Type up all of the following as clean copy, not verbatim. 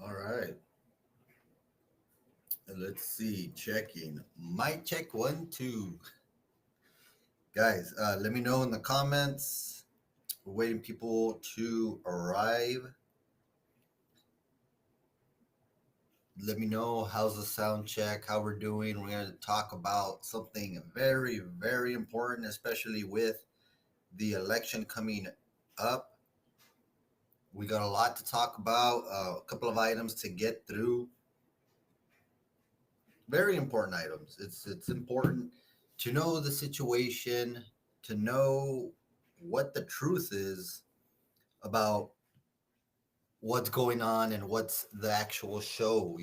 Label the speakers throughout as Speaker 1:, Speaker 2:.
Speaker 1: All right. Let's see. Checking. Mic check one, two. Guys, let me know in the comments. We're waiting people to arrive. Let me know how's the sound check, how we're doing. We're going to talk about something very, very important, especially with the election coming up. We got a lot to talk about, a couple of items to get through. Very important items. It's important to know the situation, to know what the truth is about what's going on and what's the actual show,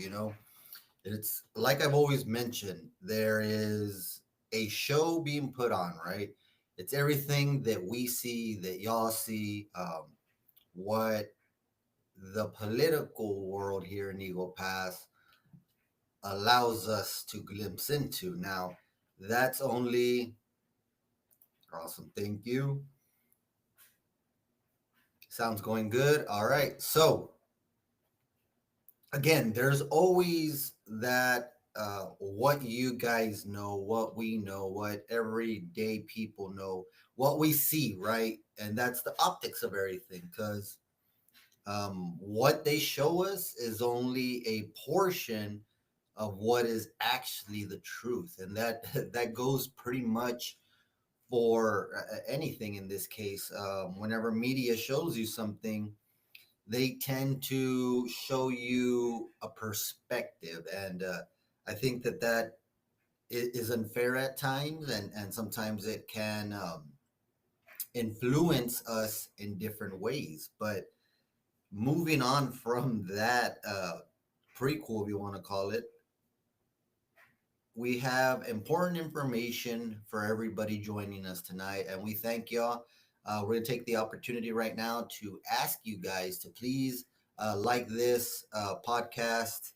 Speaker 1: It's like I've always mentioned, there is a show being put on, right? It's everything that we see, that y'all see, what the political world here in Eagle Pass allows us to glimpse into. Now, that's only awesome. Thank you. Sounds going good. All right. So, again, there's always that what you guys know, what we know, what everyday people know, what we see, right? And that's the optics of everything because what they show us is only a portion of what is actually the truth, and that that goes pretty much for anything in this case. Whenever media shows you something, they tend to show you a perspective, and I think that is unfair at times, and sometimes it can influence us in different ways. But moving on from that prequel, if you want to call it, we have important information for everybody joining us tonight, and we thank y'all. We're going to take the opportunity right now to ask you guys to please like this podcast,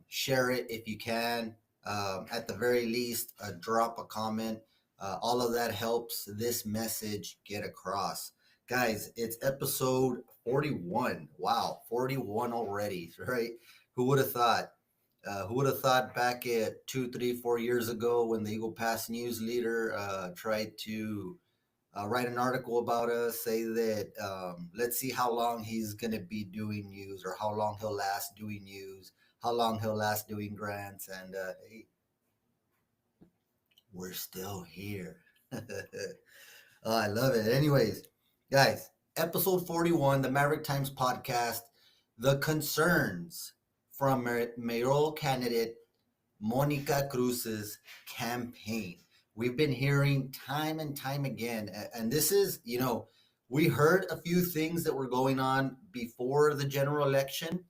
Speaker 1: share it if you can. At the very least, drop a comment. All of that helps this message get across. Guys, it's episode 41. Wow, 41 already, right? Who would have thought? Who would have thought back at 2, 3, 4 years ago when the Eagle Pass news leader tried to write an article about us, say that let's see how long he's going to be doing news or how long he'll last doing news, how long he'll last doing grants. And hey, we're still here. I love it. Anyways, guys, episode 41, the Maverick Times podcast, the concerns from mayoral candidate Monica Cruz's campaign. We've been hearing time and time again, and this is, we heard a few things that were going on before the general election,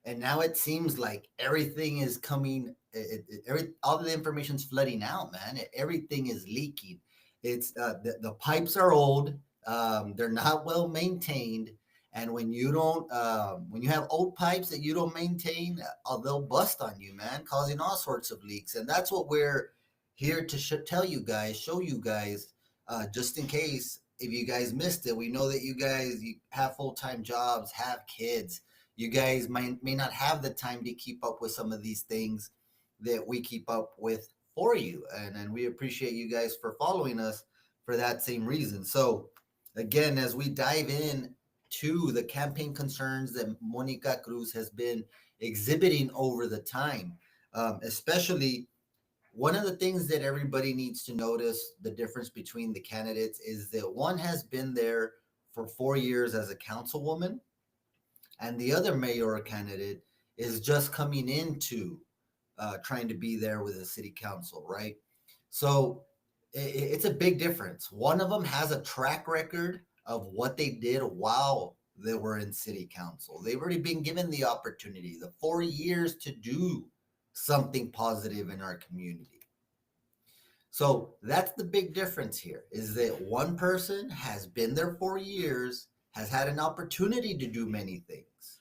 Speaker 1: and now it seems like everything is coming. All the information's flooding out, man. Everything is leaking. It's the pipes are old. They're not well maintained, and when you don't, when you have old pipes that you don't maintain, they'll bust on you, man, causing all sorts of leaks. And that's what we're here to tell you guys, show you guys, just in case if you guys missed it. We know that you have full time jobs, have kids. You guys may not have the time to keep up with some of these things that we keep up with for you, and we appreciate you guys for following us for that same reason. So again, as we dive in to the campaign concerns that Monica Cruz has been exhibiting over the time. Especially, one of the things that everybody needs to notice the difference between the candidates is that one has been there for 4 years as a councilwoman, and the other mayor candidate is just coming into trying to be there with the city council, right? So it's a big difference. One of them has a track record of what they did while they were in city council. They've already been given the opportunity, the 4 years to do something positive in our community. So that's the big difference here is that one person has been there 4 years, has had an opportunity to do many things.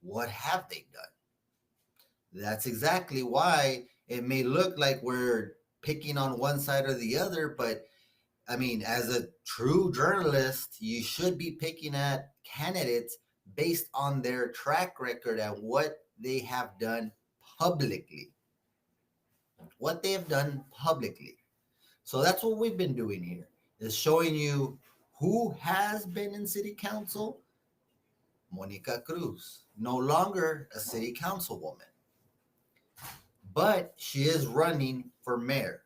Speaker 1: What have they done? That's exactly why it may look like we're picking on one side or the other, but I mean, as a true journalist, you should be picking at candidates based on their track record and what they have done publicly. What they have done publicly. So that's what we've been doing here, is showing you who has been in city council. Monica Cruz, no longer a city councilwoman, but she is running for mayor.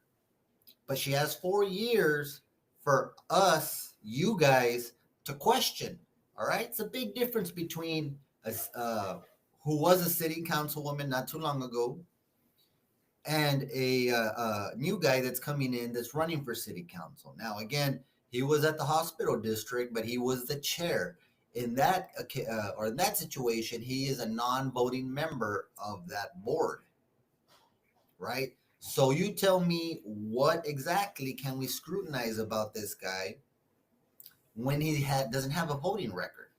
Speaker 1: But she has 4 years for us, you guys, to question. All right, it's a big difference between who was a city councilwoman not too long ago and a new guy that's coming in that's running for city council. Now, again, he was at the hospital district, but he was the chair. In that or in that situation, he is a non-voting member of that board, right? So you tell me, what exactly can we scrutinize about this guy when doesn't have a voting record?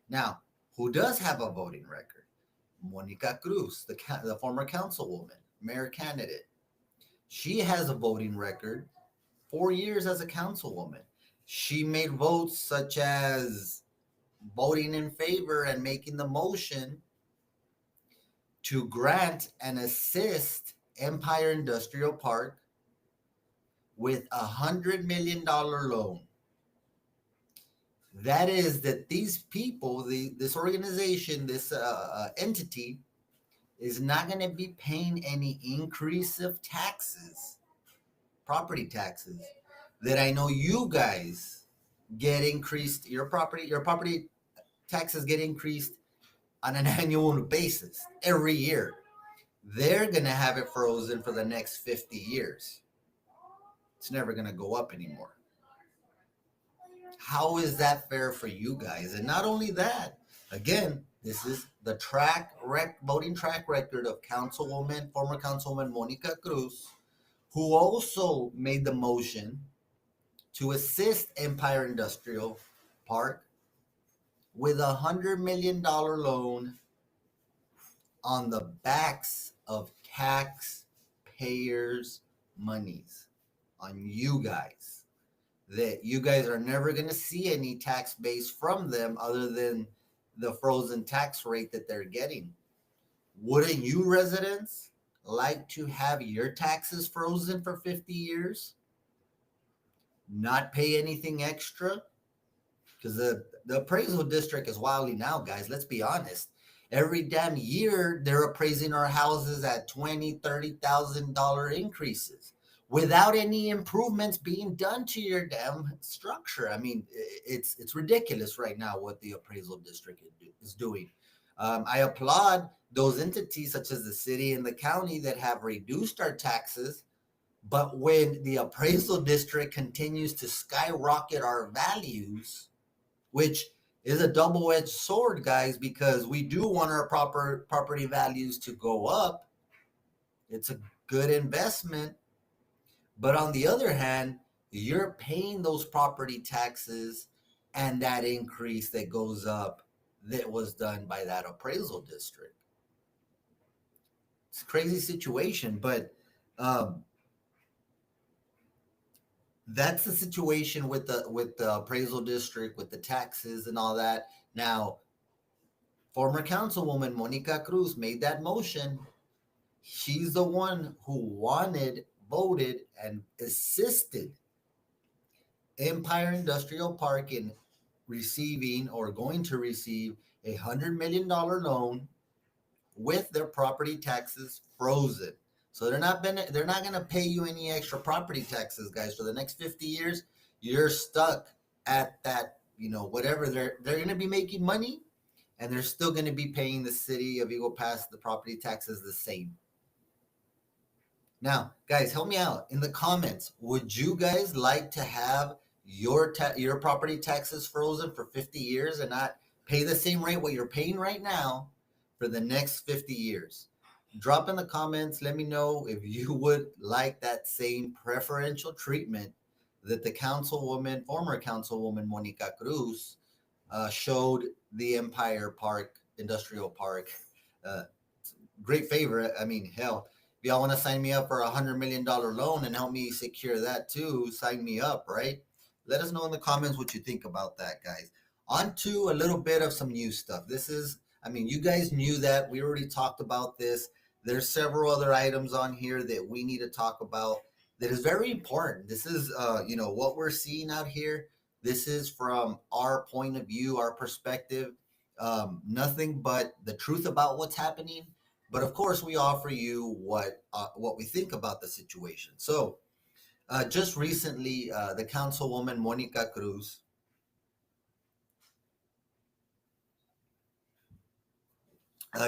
Speaker 1: Now, who does have a voting record? Monica Cruz, the former councilwoman, mayor candidate. She has a voting record, 4 years as a councilwoman. She made votes such as voting in favor and making the motion to grant and assist Empire Industrial Park with $100 million loan. That is that these people, this organization, this entity, is not going to be paying any increase of taxes, property taxes, that I know you guys get increased. Your property taxes get increased on an annual basis every year. They're going to have it frozen for the next 50 years. It's never going to go up anymore. How is that fair for you guys? And not only that, again, this is the voting track record of former Councilwoman Monica Cruz, who also made the motion to assist Empire Industrial Park with $100 million loan on the backs of taxpayers' monies, on you guys. That you guys are never going to see any tax base from them other than the frozen tax rate that they're getting. Wouldn't you residents like to have your taxes frozen for 50 years? Not pay anything extra? Because the appraisal district is wilding out, guys. Let's be honest. Every damn year, they're appraising our houses at $20,000, $30,000 increases without any improvements being done to your damn structure. I mean, it's ridiculous right now what the appraisal district is doing. I applaud those entities such as the city and the county that have reduced our taxes, but when the appraisal district continues to skyrocket our values, which is a double-edged sword, guys, because we do want our property values to go up. It's a good investment. But on the other hand, you're paying those property taxes and that increase that goes up that was done by that appraisal district. It's a crazy situation, but that's the situation with the appraisal district, with the taxes and all that. Now, former councilwoman Monica Cruz made that motion. She's the one who voted and assisted Empire Industrial Park in receiving or going to receive $100 million loan with their property taxes frozen. So they're not going to pay you any extra property taxes, guys. For the next 50 years, you're stuck at that, whatever they're going to be making money, and they're still going to be paying the city of Eagle Pass the property taxes the same. Now, guys, help me out in the comments. Would you guys like to have your property taxes frozen for 50 years and not pay the same rate what you're paying right now for the next 50 years? Drop in the comments. Let me know if you would like that same preferential treatment that the former councilwoman Monica Cruz showed the Empire Industrial Park. Great favor. I mean, hell, if y'all want to sign me up for $100 million loan and help me secure that too, sign me up, right? Let us know in the comments what you think about that, guys. On to a little bit of some new stuff. This is, I mean, you guys knew that. We already talked about this. There's several other items on here that we need to talk about that is very important. This is, what we're seeing out here. This is from our point of view, our perspective. Nothing but the truth about what's happening. But of course, we offer you what we think about the situation. So, just recently, the councilwoman Monica Cruz.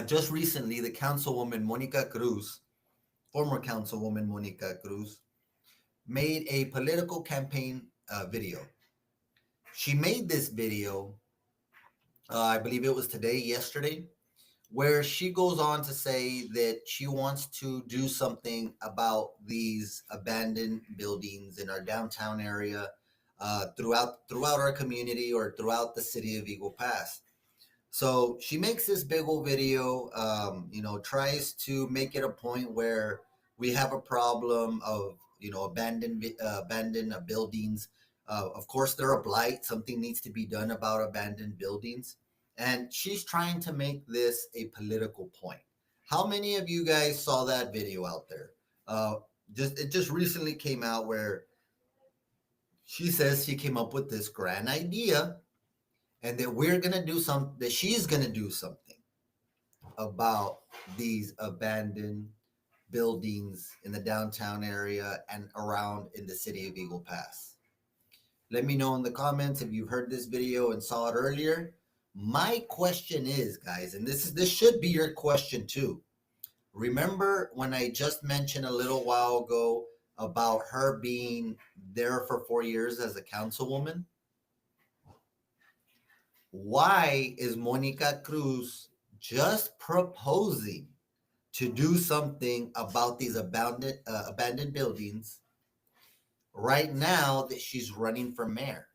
Speaker 1: Just recently, the councilwoman Monica Cruz, former councilwoman Monica Cruz, made a political campaign video. She made this video, I believe it was yesterday, where she goes on to say that she wants to do something about these abandoned buildings in our downtown area, throughout our community or throughout the city of Eagle Pass. So she makes this big old video, tries to make it a point where we have a problem of, abandoned buildings. Of course, they're a blight. Something needs to be done about abandoned buildings. And she's trying to make this a political point. How many of you guys saw that video out there? It just recently came out where she says she came up with this grand idea and that she's gonna do something about these abandoned buildings in the downtown area and around in the city of Eagle Pass. Let me know in the comments if you've heard this video and saw it earlier. My question is, guys, and this should be your question too. Remember when I just mentioned a little while ago about her being there for 4 years as a councilwoman? Why is Monica Cruz just proposing to do something about these abandoned buildings right now that she's running for mayor?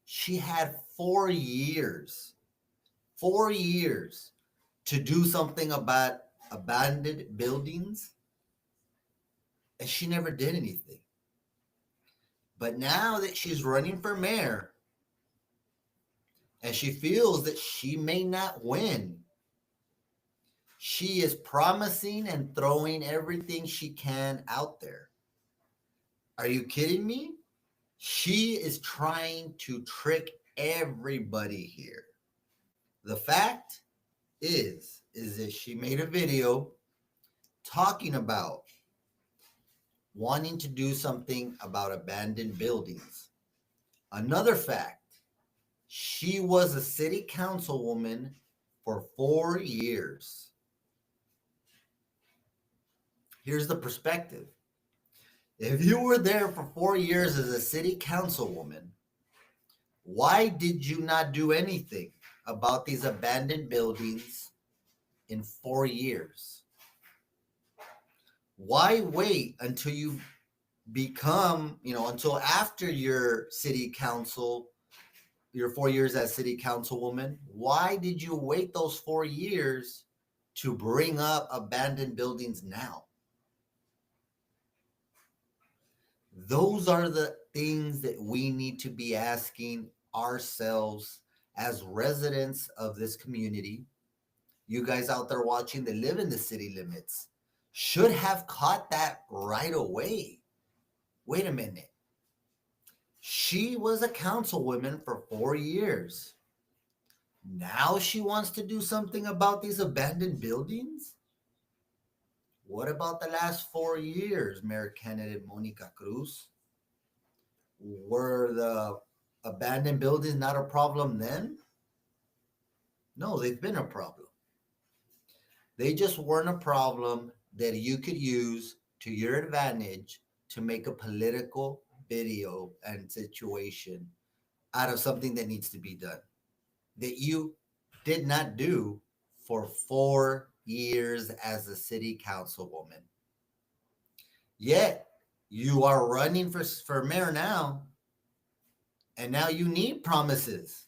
Speaker 1: She had 4 years to do something about abandoned buildings, and she never did anything. But now that she's running for mayor, and she feels that she may not win, she is promising and throwing everything she can out there. Are you kidding me? She is trying to trick everybody here. The fact is that she made a video talking about wanting to do something about abandoned buildings. Another fact, she was a city councilwoman for 4 years. Here's the perspective. If you were there for 4 years as a city councilwoman, why did you not do anything about these abandoned buildings in 4 years? Why wait until you become, until after your city council, your 4 years as city councilwoman? Why did you wait those 4 years to bring up abandoned buildings now? Those are the things that we need to be asking ourselves as residents of this community. You guys out there watching that live in the city limits should have caught that right away. Wait a minute. She was a councilwoman for 4 years. Now she wants to do something about these abandoned buildings? What about the last 4 years, Mayor candidate Monica Cruz? Were the abandoned buildings not a problem then? No, they've been a problem. They just weren't a problem that you could use to your advantage to make a political video and situation out of something that needs to be done, that you did not do for 4 years as a city councilwoman. Yet you are running for mayor now, and now you need promises.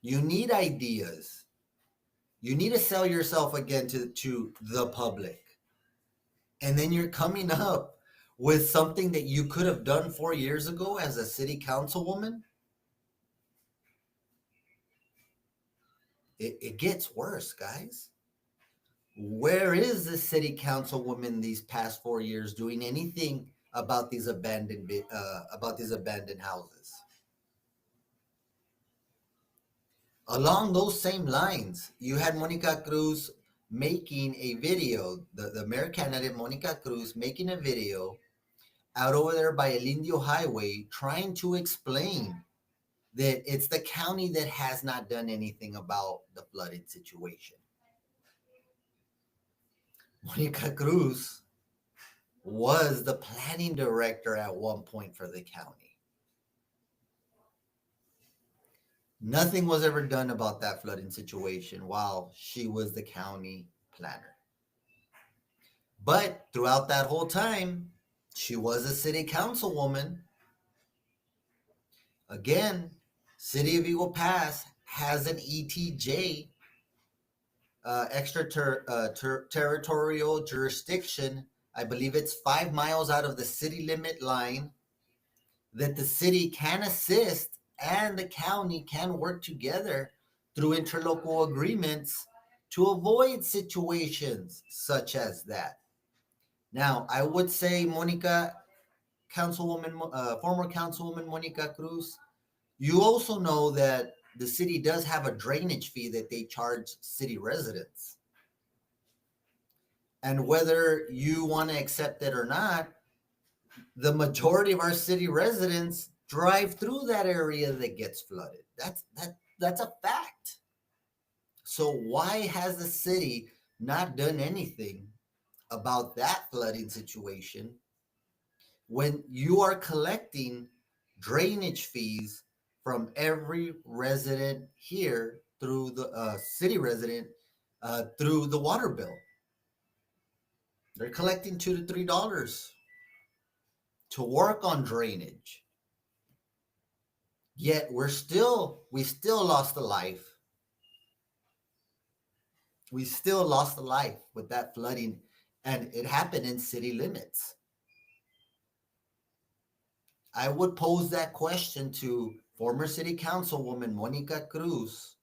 Speaker 1: You need ideas. You need to sell yourself again to the public. And then you're coming up with something that you could have done 4 years ago as a city councilwoman? It gets worse, guys. Where is the city councilwoman these past 4 years doing anything about these abandoned houses? Along those same lines, you had Monica Cruz making a video, the mayor candidate Monica Cruz making a video out over there by El Indio Highway trying to explain that it's the county that has not done anything about the flooding situation. Monica Cruz was the planning director at one point for the county. Nothing was ever done about that flooding situation while she was the county planner. But throughout that whole time, she was a city councilwoman. Again, City of Eagle Pass has an ETJ, extraterritorial jurisdiction. I believe it's 5 miles out of the city limit line that the city can assist and the county can work together through interlocal agreements to avoid situations such as that. Now, I would say former Councilwoman Monica Cruz, you also know that the city does have a drainage fee that they charge city residents. And whether you want to accept it or not, the majority of our city residents drive through that area that gets flooded. That's a fact. So why has the city not done anything about that flooding situation when you are collecting drainage fees from every resident here through the city resident through the water bill? They're collecting $2 to $3 to work on drainage. Yet we still lost a life. We still lost a life with that flooding, and it happened in city limits. I would pose that question to former city councilwoman Monica Cruz,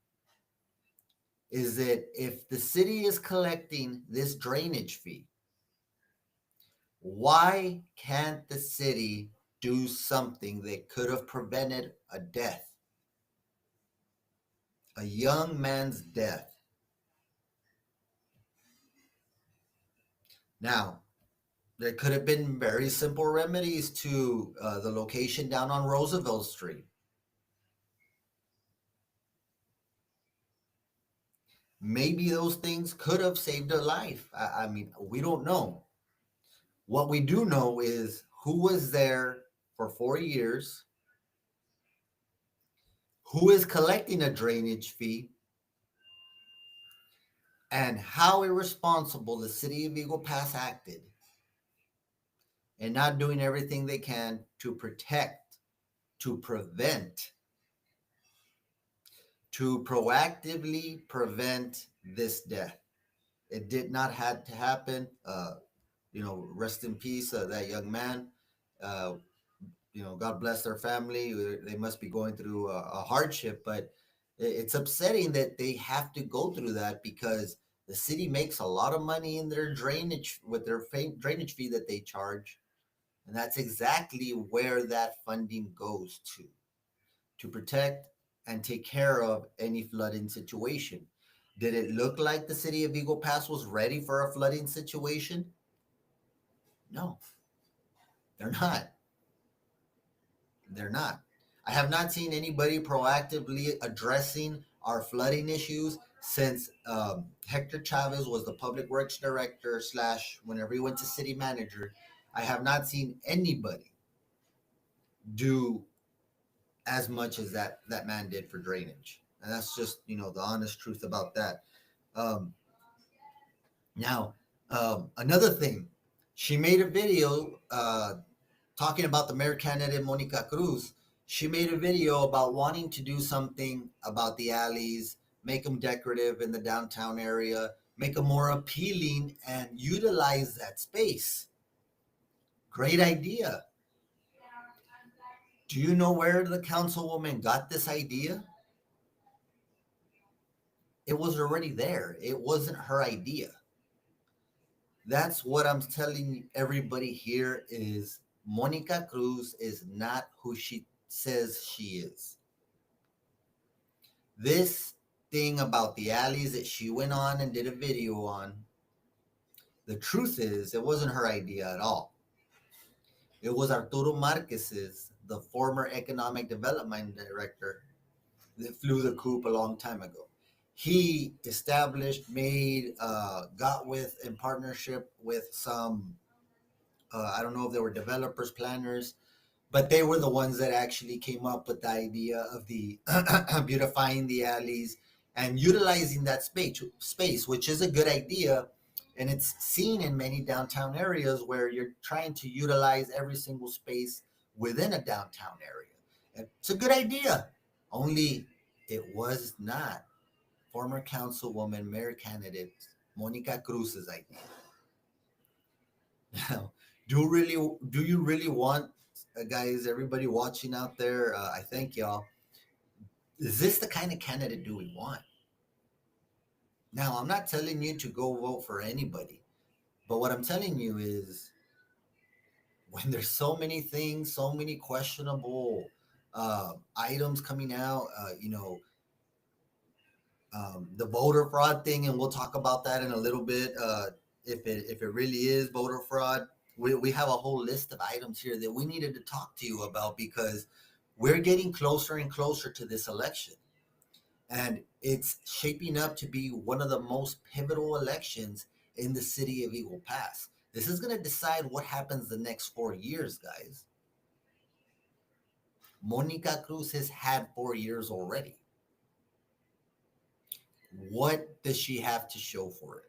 Speaker 1: is that if the city is collecting this drainage fee, why can't the city do something that could have prevented a death, a young man's death? Now, there could have been very simple remedies to the location down on Roosevelt Street. Maybe those things could have saved a life. I mean, we don't know. What we do know is who was there for 4 years, who is collecting a drainage fee, and how irresponsible the city of Eagle Pass acted and not doing everything they can to protect, to prevent, to proactively prevent this death. It did not have to happen. Rest in peace, that young man. Uh, God bless their family. They must be going through a hardship, but it's upsetting that they have to go through that because the city makes a lot of money in their drainage with their drainage fee that they charge. And that's exactly where that funding goes to protect and take care of any flooding situation. Did it look like the city of Eagle Pass was ready for a flooding situation? No, they're not. They're not. I have not seen anybody proactively addressing our flooding issues since Hector Chavez was the public works director slash whenever he went to city manager. I have not seen anybody do as much as that man did for drainage, and that's just the honest truth about that. Um, now, another thing, she made a video talking about the mayor candidate Monica Cruz. She made a video about wanting to do something about the alleys, make them decorative in the downtown area, make them more appealing, and utilize that space. Great idea. Do you know where the councilwoman got this idea? it was already there. It wasn't her idea. That's what I'm telling everybody here is Monica Cruz is not who she says she is. This thing about the alleys that she went on and did a video on, the truth is it wasn't her idea at all. It was Arturo Marquez's, the former economic development director, that flew the coop a long time ago. He established, made, got with in partnership with some, I don't know if they were developers, planners, but they were the ones that actually came up with the idea of the beautifying the alleys and utilizing that space, which is a good idea. And it's seen in many downtown areas where you're trying to utilize every single space within a downtown area. And it's a good idea, only it was not former councilwoman, mayor candidate Monica Cruz's idea. Now, do you really want, guys, everybody watching out there? I thank y'all. Is this the kind of candidate do we want? Now, I'm not telling you to go vote for anybody, but what I'm telling you is when there's so many things, so many questionable items coming out, the voter fraud thing, and we'll talk about that in a little bit. If it really is voter fraud, we have a whole list of items here that we needed to talk to you about because we're getting closer and closer to this election. And it's shaping up to be one of the most pivotal elections in the city of Eagle Pass. This is going to decide what happens the next 4 years, guys. Monica Cruz has had 4 years already. What does she have to show for it?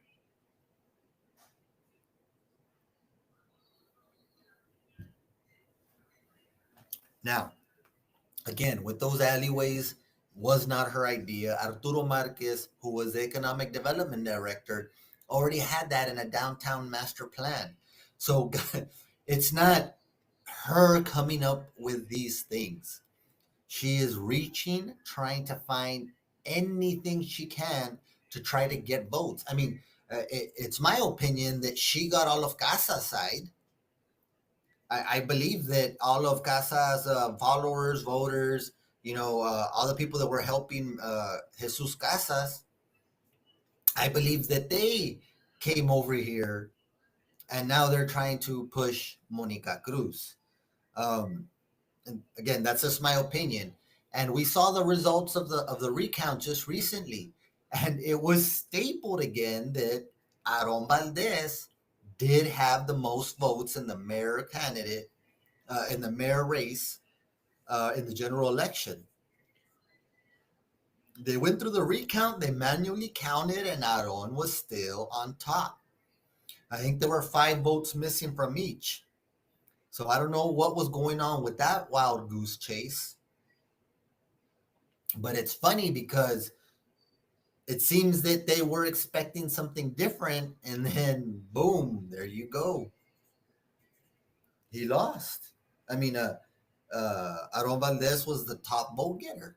Speaker 1: Now, again, with those alleyways, was not her idea. Arturo Marquez, who was the economic development director, already had that in a downtown master plan. So it's not her coming up with these things. She is reaching, trying to find anything she can to try to get votes. I mean, it's my opinion that she got all of Casa's side. I believe that all of Casa's followers, voters, all the people that were helping Jesus Casas, I believe that they came over here and now they're trying to push Monica Cruz. Um, and again, that's just my opinion. And we saw the results of the recount just recently, and it was stapled again that Aaron Valdez did have the most votes in the mayor candidate in the mayor race in the general election. They went through the recount, they manually counted, and Aaron was still on top. I think there were 5 votes missing from each. So I don't know what was going on with that wild goose chase. But it's funny because it seems that they were expecting something different, and then boom, there you go. He lost. I mean, Aaron Valdez was the top vote getter.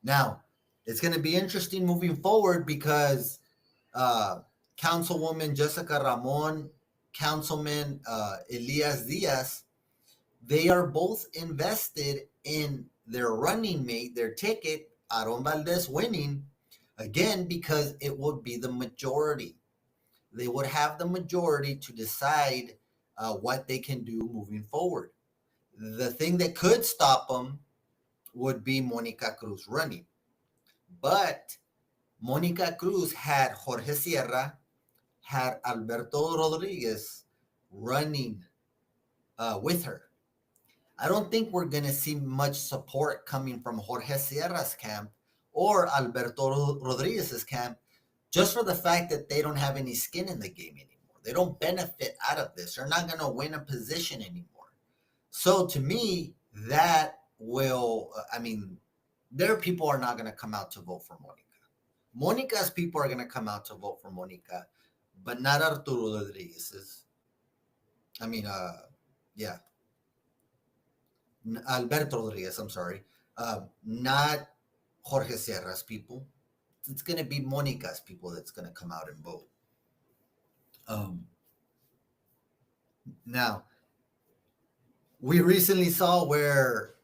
Speaker 1: Now, it's going to be interesting moving forward because uh, Councilwoman Jessica Ramon, Councilman Elias Diaz, they are both invested in their running mate, their ticket, Aaron Valdez winning, again, because it would be the majority. They would have the majority to decide what they can do moving forward. The thing that could stop them would be Monica Cruz running. But Monica Cruz had Jorge Sierra, had Alberto Rodriguez running with her. I don't think we're going to see much support coming from Jorge Sierra's camp or Alberto Rodriguez's camp just for the fact that they don't have any skin in the game anymore. They don't benefit out of this. They're not going to win a position anymore. So to me, that will, I mean, their people are not going to come out to vote for Monica. Monica's people are going to come out to vote for Monica, but not Arturo Rodriguez's. I mean, yeah, Alberto Rodriguez, I'm sorry. Not Jorge Sierra's people. it's going to be Monica's people that's going to come out and vote. Um, Now, we recently saw where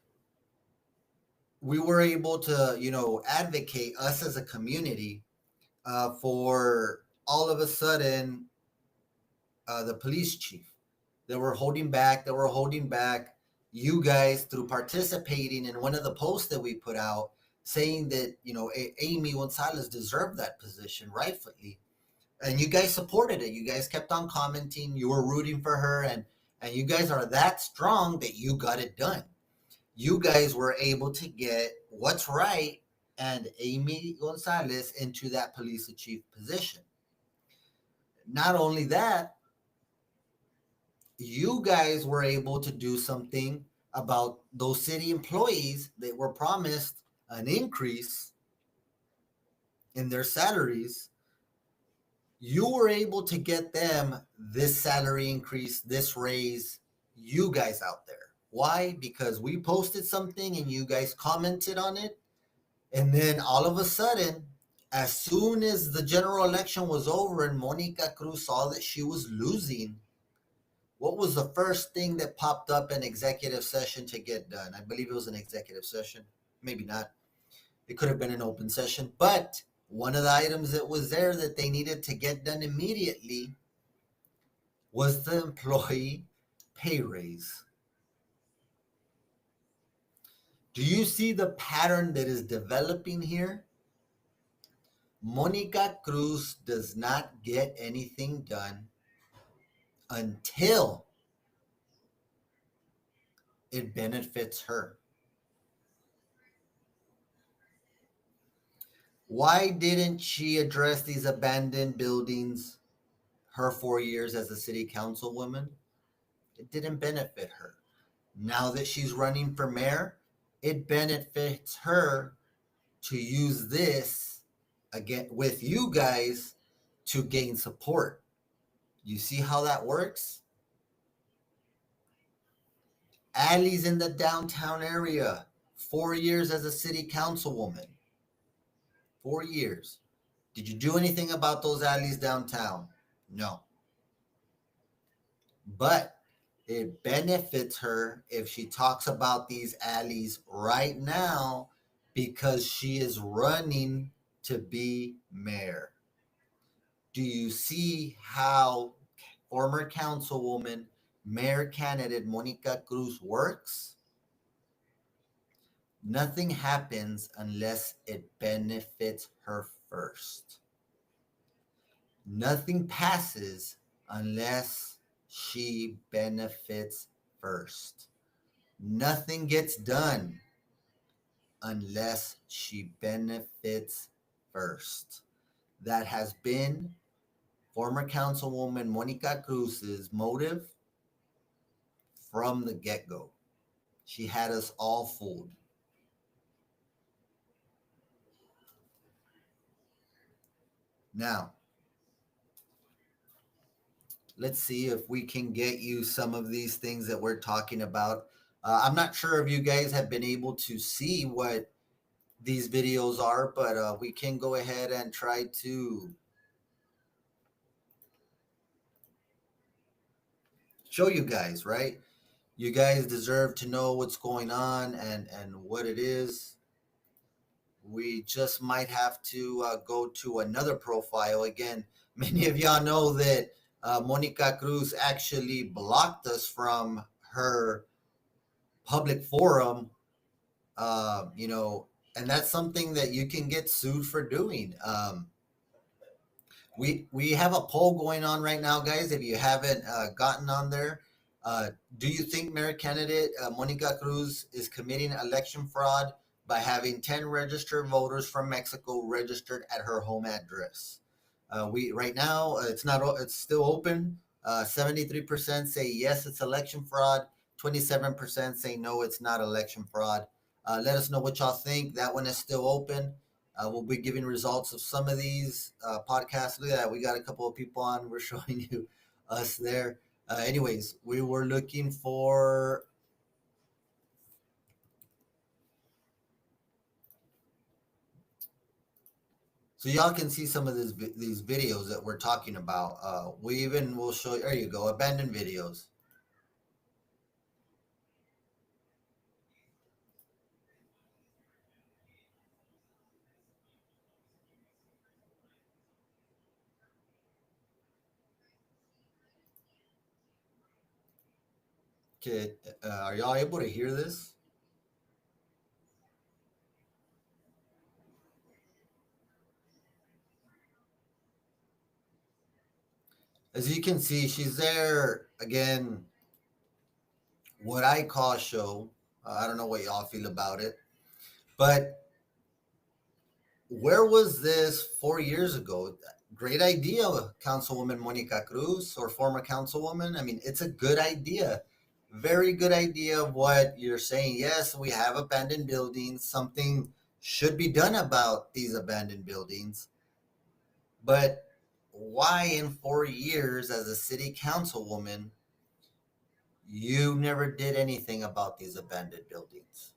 Speaker 1: we were able to, advocate us as a community for all of a sudden the police chief. They were holding back you guys through participating in one of the posts that we put out saying that, Amy Gonzalez deserved that position rightfully. And you guys supported it. You guys kept on commenting. You were rooting for her, and you guys are that strong that you got it done. You guys were able to get what's right and Amy Gonzalez into that police chief position. Not only that, you guys were able to do something about those city employees that were promised an increase in their salaries. You were able to get them this salary increase, this raise, you guys out there. Why? Because we posted something and you guys commented on it. And then all of a sudden, as soon as the general election was over and Monica Cruz saw that she was losing, what was the first thing that popped up in executive session to get done? I believe it was an executive session. Maybe not. It could have been an open session. But one of the items that was there that they needed to get done immediately was the employee pay raise. Do you see the pattern that is developing here? Monica Cruz does not get anything done until it benefits her. Why didn't she address these abandoned buildings her 4 years as a city councilwoman? It didn't benefit her. Now that she's running for mayor, it benefits her to use this again with you guys to gain support. You see how that works? Allie's in the downtown area. 4 years as a city councilwoman. 4 years. Did you do anything about those alleys downtown? No. But it benefits her if she talks about these alleys right now because she is running to be mayor. Do you see how former councilwoman, mayor candidate Monica Cruz works? Nothing happens unless it benefits her first. Nothing passes unless she benefits first. Nothing gets done unless she benefits first. That has been former Councilwoman Monica Cruz's motive from the get go. She had us all fooled. Now, let's see if we can get you some of these things that we're talking about. I'm not sure if you guys have been able to see what these videos are, but we can go ahead and try to show you guys, right? You guys deserve to know what's going on and what it is. We just might have to go to another profile. Again, many of y'all know that Monica Cruz actually blocked us from her public forum, and that's something that you can get sued for doing. We have a poll going on right now, guys. If you haven't gotten on there, do you think mayor candidate Monica Cruz is committing election fraud by having 10 registered voters from Mexico registered at her home address? We right now it's not it's still open. 73% say yes, it's election fraud. 27% say no, it's not election fraud. Let us know what y'all think. That one is still open. We'll be giving results of some of these podcasts. Look at that. We got a couple of people on. We're showing you us there. Anyways, we were looking for So y'all can see some of these videos that we're talking about. We even will show. There you go, abandoned videos. Okay, are y'all able to hear this? As you can see, she's there again. What I call show. I don't know what y'all feel about it, but where was this 4 years ago? Great idea, Councilwoman Monica Cruz, or former councilwoman. I mean, it's a good idea. Very good idea of what you're saying. Yes, we have abandoned buildings. Something should be done about these abandoned buildings. But why in 4 years as a city councilwoman, you never did anything about these abandoned buildings?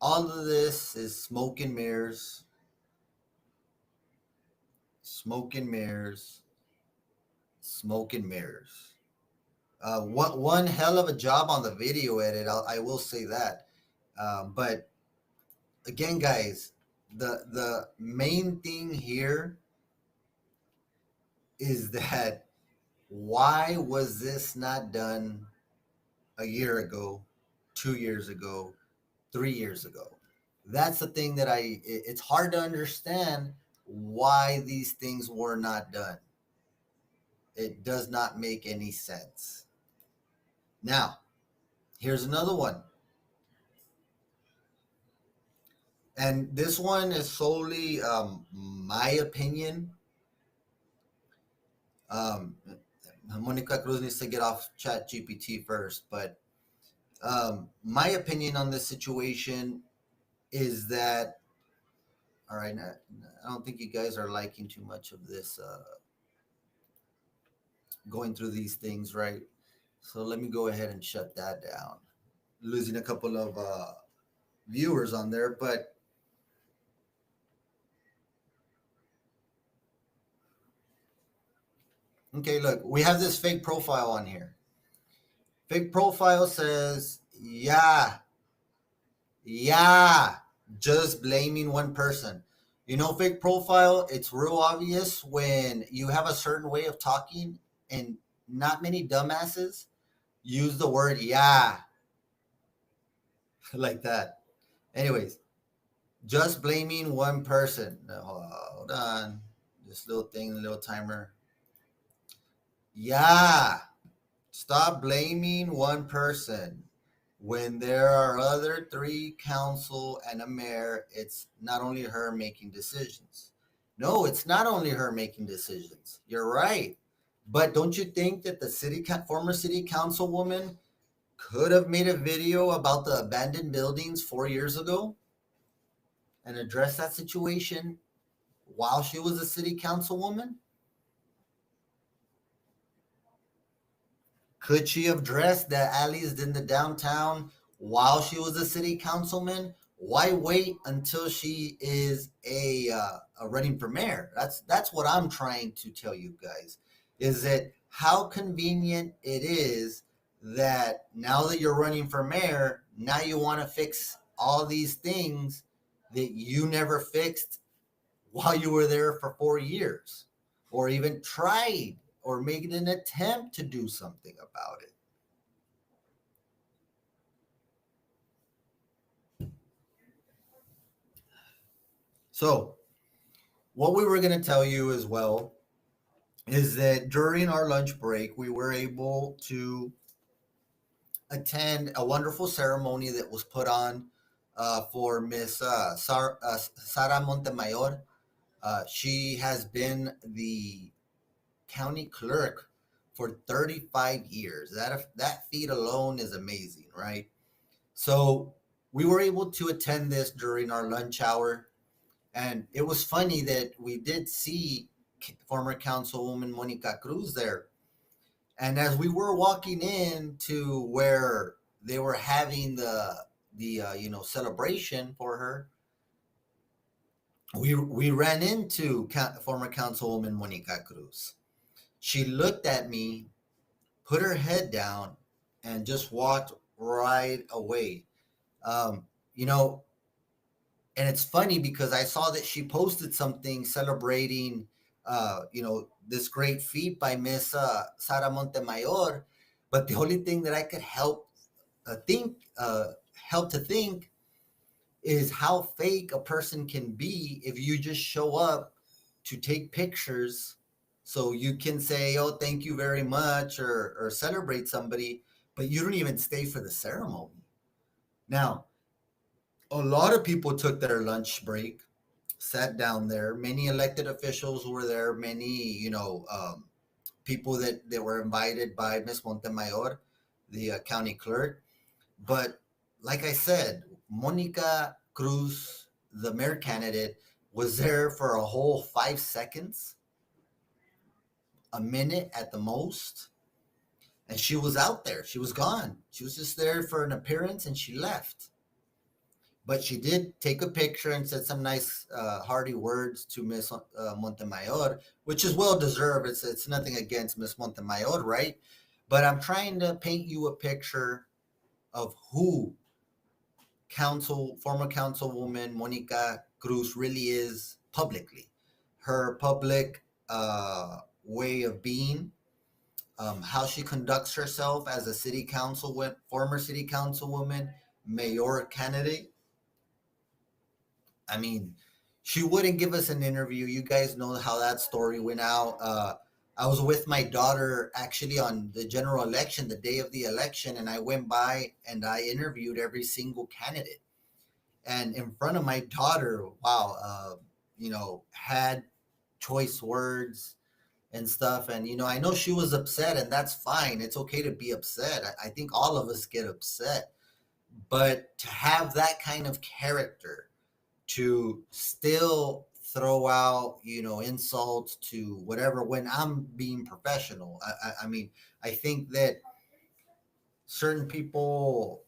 Speaker 1: All of this is smoke and mirrors, smoke and mirrors, smoke and mirrors. One hell of a job on the video edit. I will say that. But again, guys, the main thing here is that why was this not done a year ago, 2 years ago, 3 years ago? That's the thing that it's hard to understand why these things were not done. It does not make any sense. Now, here's another one. And this one is solely my opinion. Um, Monica Cruz needs to get off Chat GPT first, but my opinion on this situation is that, all right, I don't think you guys are liking too much of this, going through these things, right? So let me go ahead and shut that down. Losing a couple of viewers on there, but okay, look, we have this fake profile on here. Fake profile says, yeah, yeah, just blaming one person. You know, fake profile, it's real obvious when you have a certain way of talking, and not many dumbasses use the word yeah like that. Anyways, just blaming one person. Hold on. This little thing, little timer. Yeah. Stop blaming one person. When there are other three council and a mayor, it's not only her making decisions. No, it's not only her making decisions. You're right. But don't you think that the former city councilwoman could have made a video about the abandoned buildings 4 years ago and addressed that situation while she was a city councilwoman? Could she have dressed the alleys in the downtown while she was a city councilman? Why wait until she is a running for mayor? That's what I'm trying to tell you guys. Is that how convenient it is that now that you're running for mayor, now you want to fix all these things that you never fixed while you were there for 4 years, or even tried or made an attempt to do something about it. So, what we were going to tell you as well is that during our lunch break, we were able to attend a wonderful ceremony that was put on for Miss Sara Montemayor. She has been the county clerk for 35 years. That feat alone is amazing, right? So we were able to attend this during our lunch hour, and it was funny that we did see former Councilwoman Monica Cruz there. And as we were walking in to where they were having the celebration for her, we ran into former Councilwoman Monica Cruz. She looked at me, put her head down, and just walked right away. Um, you know, and it's funny because I saw that she posted something celebrating, this great feat by Miss Sara Montemayor. But the only thing that I could help to think is how fake a person can be if you just show up to take pictures so you can say, oh, thank you very much, or celebrate somebody, but you don't even stay for the ceremony. Now, a lot of people took their lunch break, sat down there. Many elected officials were there. Many, people that were invited by Miss Montemayor, the county clerk. But like I said, Monica Cruz, the mayor candidate, was there for a whole 5 seconds, a minute at the most. And she was out there. She was gone. She was just there for an appearance and she left. But she did take a picture and said some nice, hearty words to Miss Montemayor, which is well deserved. It's nothing against Miss Montemayor, right? But I'm trying to paint you a picture of who former councilwoman Monica Cruz really is publicly. Her public way of being, how she conducts herself as a former city councilwoman, mayor candidate. I mean, she wouldn't give us an interview. You guys know how that story went out. I was with my daughter actually on the general election, the day of the election, and I went by and I interviewed every single candidate. And in front of my daughter, wow, had choice words and stuff. And, I know she was upset, and that's fine. It's okay to be upset. I think all of us get upset. But to have that kind of character, to still throw out, insults to whatever when I'm being professional. I mean, I think that certain people,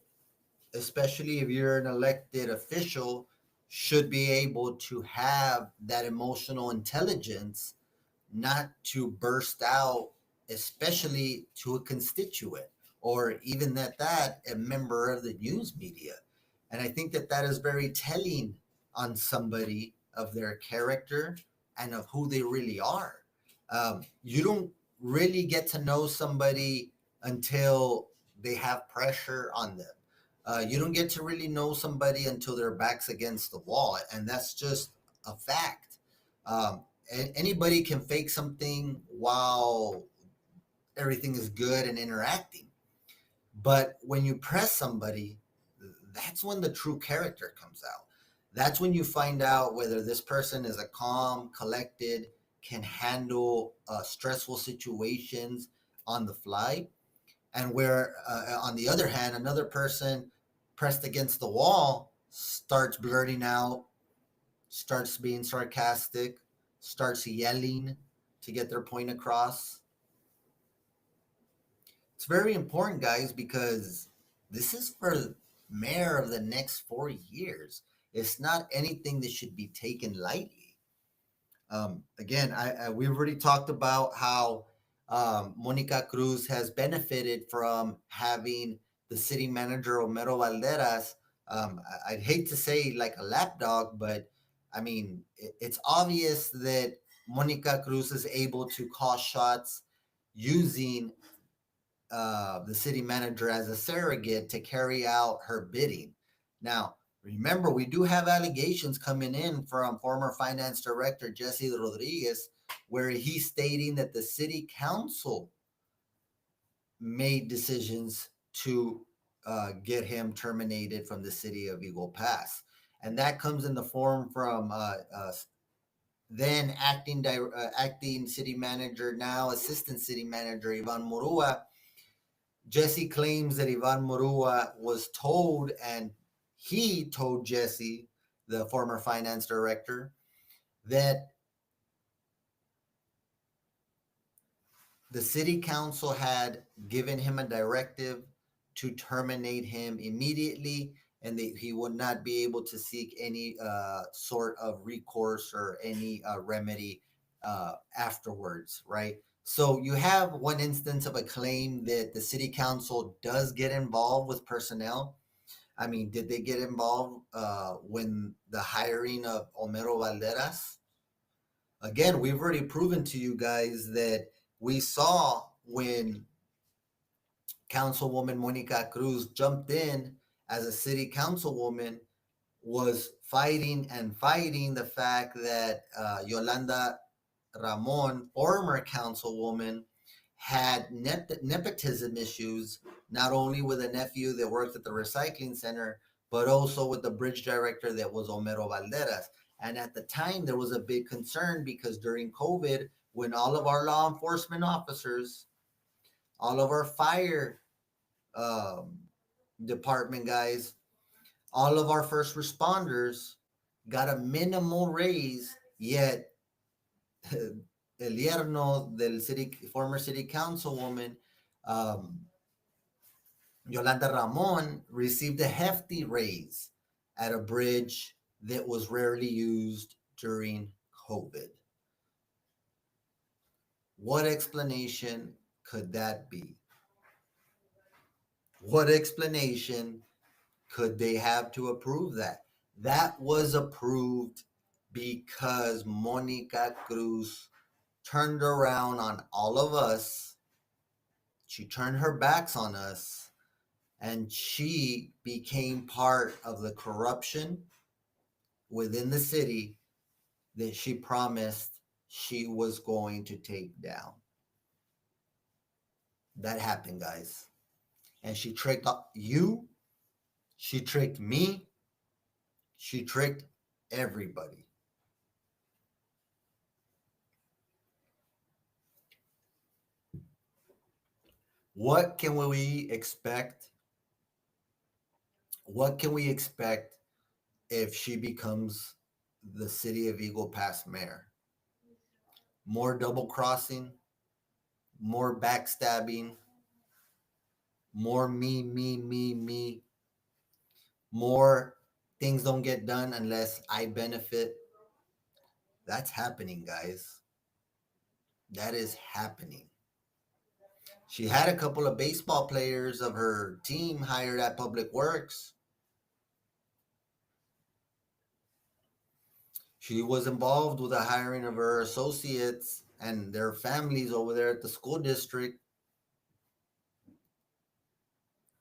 Speaker 1: especially if you're an elected official, should be able to have that emotional intelligence not to burst out, especially to a constituent or even that a member of the news media. And I think that is very telling on somebody of their character and of who they really are. You don't really get to know somebody until they have pressure on them. You don't get to really know somebody until their back's against the wall, and that's just a fact. Anybody can fake something while everything is good and interacting. But when you press somebody, that's when the true character comes out. That's when you find out whether this person is a calm, collected, can handle stressful situations on the fly, and where, on the other hand, another person pressed against the wall starts blurting out, starts being sarcastic, starts yelling to get their point across. It's very important, guys, because this is for mayor of the next 4 years. It's not anything that should be taken lightly. Again, we've already talked about how Monica Cruz has benefited from having the city manager Homero Valderas. I'd hate to say like a lapdog, but I mean, it's obvious that Monica Cruz is able to call shots using the city manager as a surrogate to carry out her bidding. Now, remember, we do have allegations coming in from former finance director Jesse Rodriguez, where he's stating that the city council made decisions to get him terminated from the city of Eagle Pass. And that comes in the form from then acting city manager, now assistant city manager Ivan Murua. Jesse claims that Ivan Murua was told, and he told Jesse, the former finance director, that the city council had given him a directive to terminate him immediately and he would not be able to seek any sort of recourse or any remedy afterwards, right? So you have one instance of a claim that the city council does get involved with personnel. I mean, did they get involved when the hiring of Homero Valderas? Again, we've already proven to you guys that we saw when Councilwoman Monica Cruz jumped in as a city councilwoman, was fighting and fighting the fact that Yolanda Ramon, former councilwoman, had nepotism issues, not only with a nephew that worked at the recycling center, but also with the bridge director that was Homero Valderas. And at the time, there was a big concern because during COVID, when all of our law enforcement officers, all of our fire um, department guys, all of our first responders got a minimal raise, yet el yerno del city, former city councilwoman, um, Yolanda Ramon, received a hefty raise at a bridge that was rarely used during COVID. What explanation could that be? What explanation could they have to approve that? That was approved because Monica Cruz turned around on all of us. She turned her backs on us and she became part of the corruption within the city that she promised she was going to take down. That happened, guys. And she tricked you, she tricked me, she tricked everybody. What can we expect? What can we expect if she becomes the city of Eagle Pass mayor? More double crossing, more backstabbing, more me, more things don't get done unless I benefit. That's happening, guys. That is happening. She had a couple of baseball players of her team hired at Public Works. She was involved with the hiring of her associates and their families over there at the school district.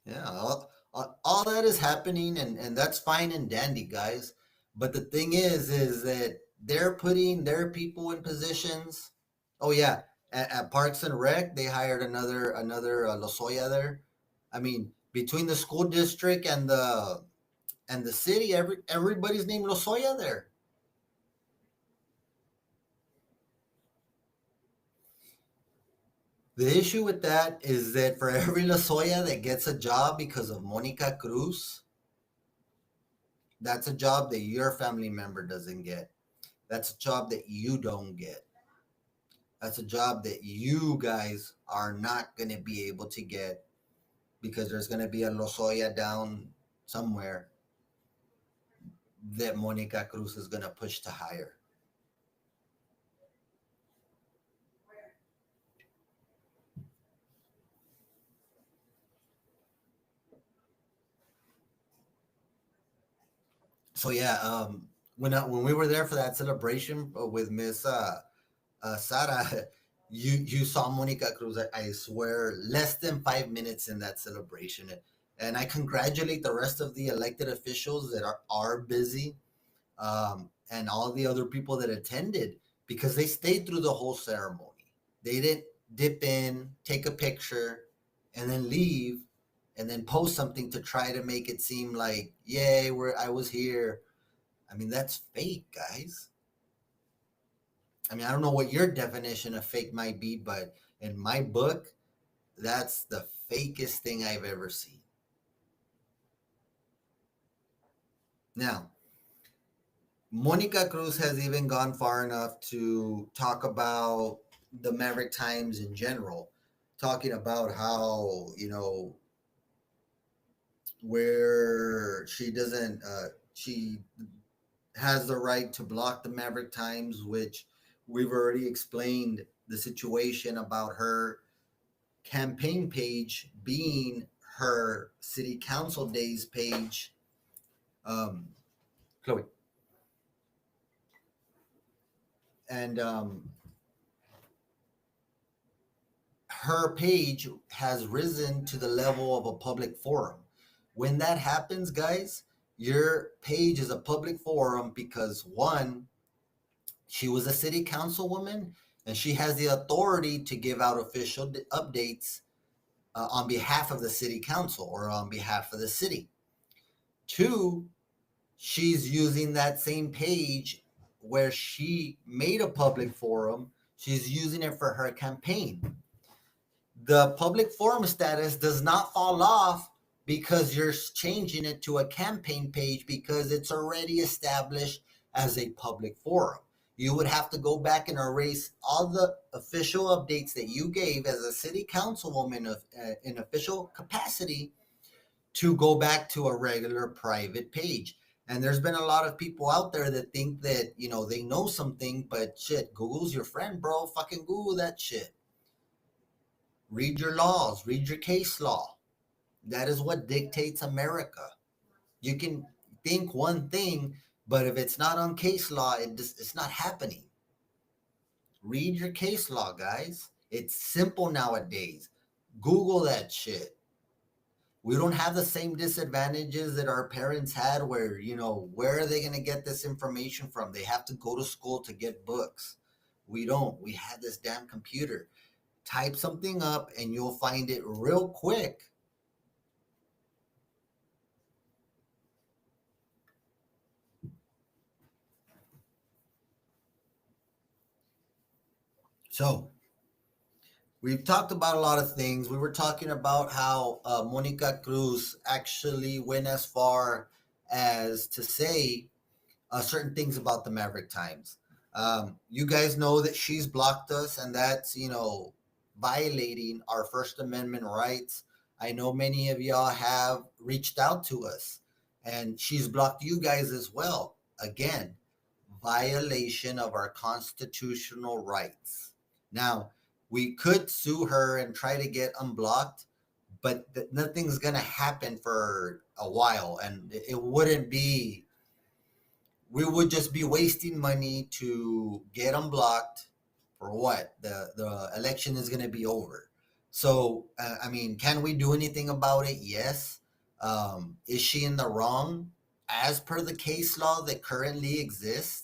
Speaker 1: Yeah, all that is happening, and that's fine and dandy, guys. But the thing is that they're putting their people in positions. Oh yeah, at Parks and Rec, they hired another Lozoya there. I mean, between the school district and the city, everybody's named Lozoya there. The issue with that is that for every Lozoya that gets a job because of Monica Cruz, that's a job that your family member doesn't get. That's a job that you don't get. That's a job that you guys are not going to be able to get because there's going to be a Lozoya down somewhere that Monica Cruz is going to push to hire. So yeah, when we were there for that celebration with Miss Sara, you saw Monica Cruz. I swear, less than 5 minutes in that celebration, and I congratulate the rest of the elected officials that are busy, and all the other people that attended because they stayed through the whole ceremony. They didn't dip in, take a picture, and then leave, and then post something to try to make it seem like, yay, I was here. I mean, that's fake, guys. I mean, I don't know what your definition of fake might be, but in my book, that's the fakest thing I've ever seen. Now, Monica Cruz has even gone far enough to talk about the Maverick Times in general, talking about how, we're or she doesn't. She has the right to block the Maverick Times, which we've already explained the situation about her campaign page being her city council days page. Um, Chloe. And her page has risen to the level of a public forum. When that happens, guys, your page is a public forum because one, she was a city councilwoman and she has the authority to give out official updates on behalf of the city council or on behalf of the city. Two, she's using that same page where she made a public forum. She's using it for her campaign. The public forum status does not fall off because you're changing it to a campaign page because it's already established as a public forum. You would have to go back and erase all the official updates that you gave as a city councilwoman of, in official capacity to go back to a regular private page. And there's been a lot of people out there that think that, you know, they know something, but shit, Google's your friend, bro. Fucking Google that shit. Read your laws, read your case law. That is what dictates America. You can think one thing, but if it's not on case law, it's not happening. Read your case law, guys. It's simple nowadays. Google that shit. We don't have the same disadvantages that our parents had where, you know, where are they going to get this information from? They have to go to school to get books. We don't. We had this damn computer. Type something up and you'll find it real quick. So, we've talked about a lot of things. We were talking about how Monica Cruz actually went as far as to say certain things about the Maverick Times. You guys know that she's blocked us, and that's, you know, violating our First Amendment rights. I know many of y'all have reached out to us, and she's blocked you guys as well. Again, violation of our constitutional rights. Now, we could sue her and try to get unblocked, but nothing's going to happen for a while, and it wouldn't be, we would just be wasting money to get unblocked for what? The election is going to be over. So, I mean, can we do anything about it? Yes. Is she in the wrong? As per the case law that currently exists,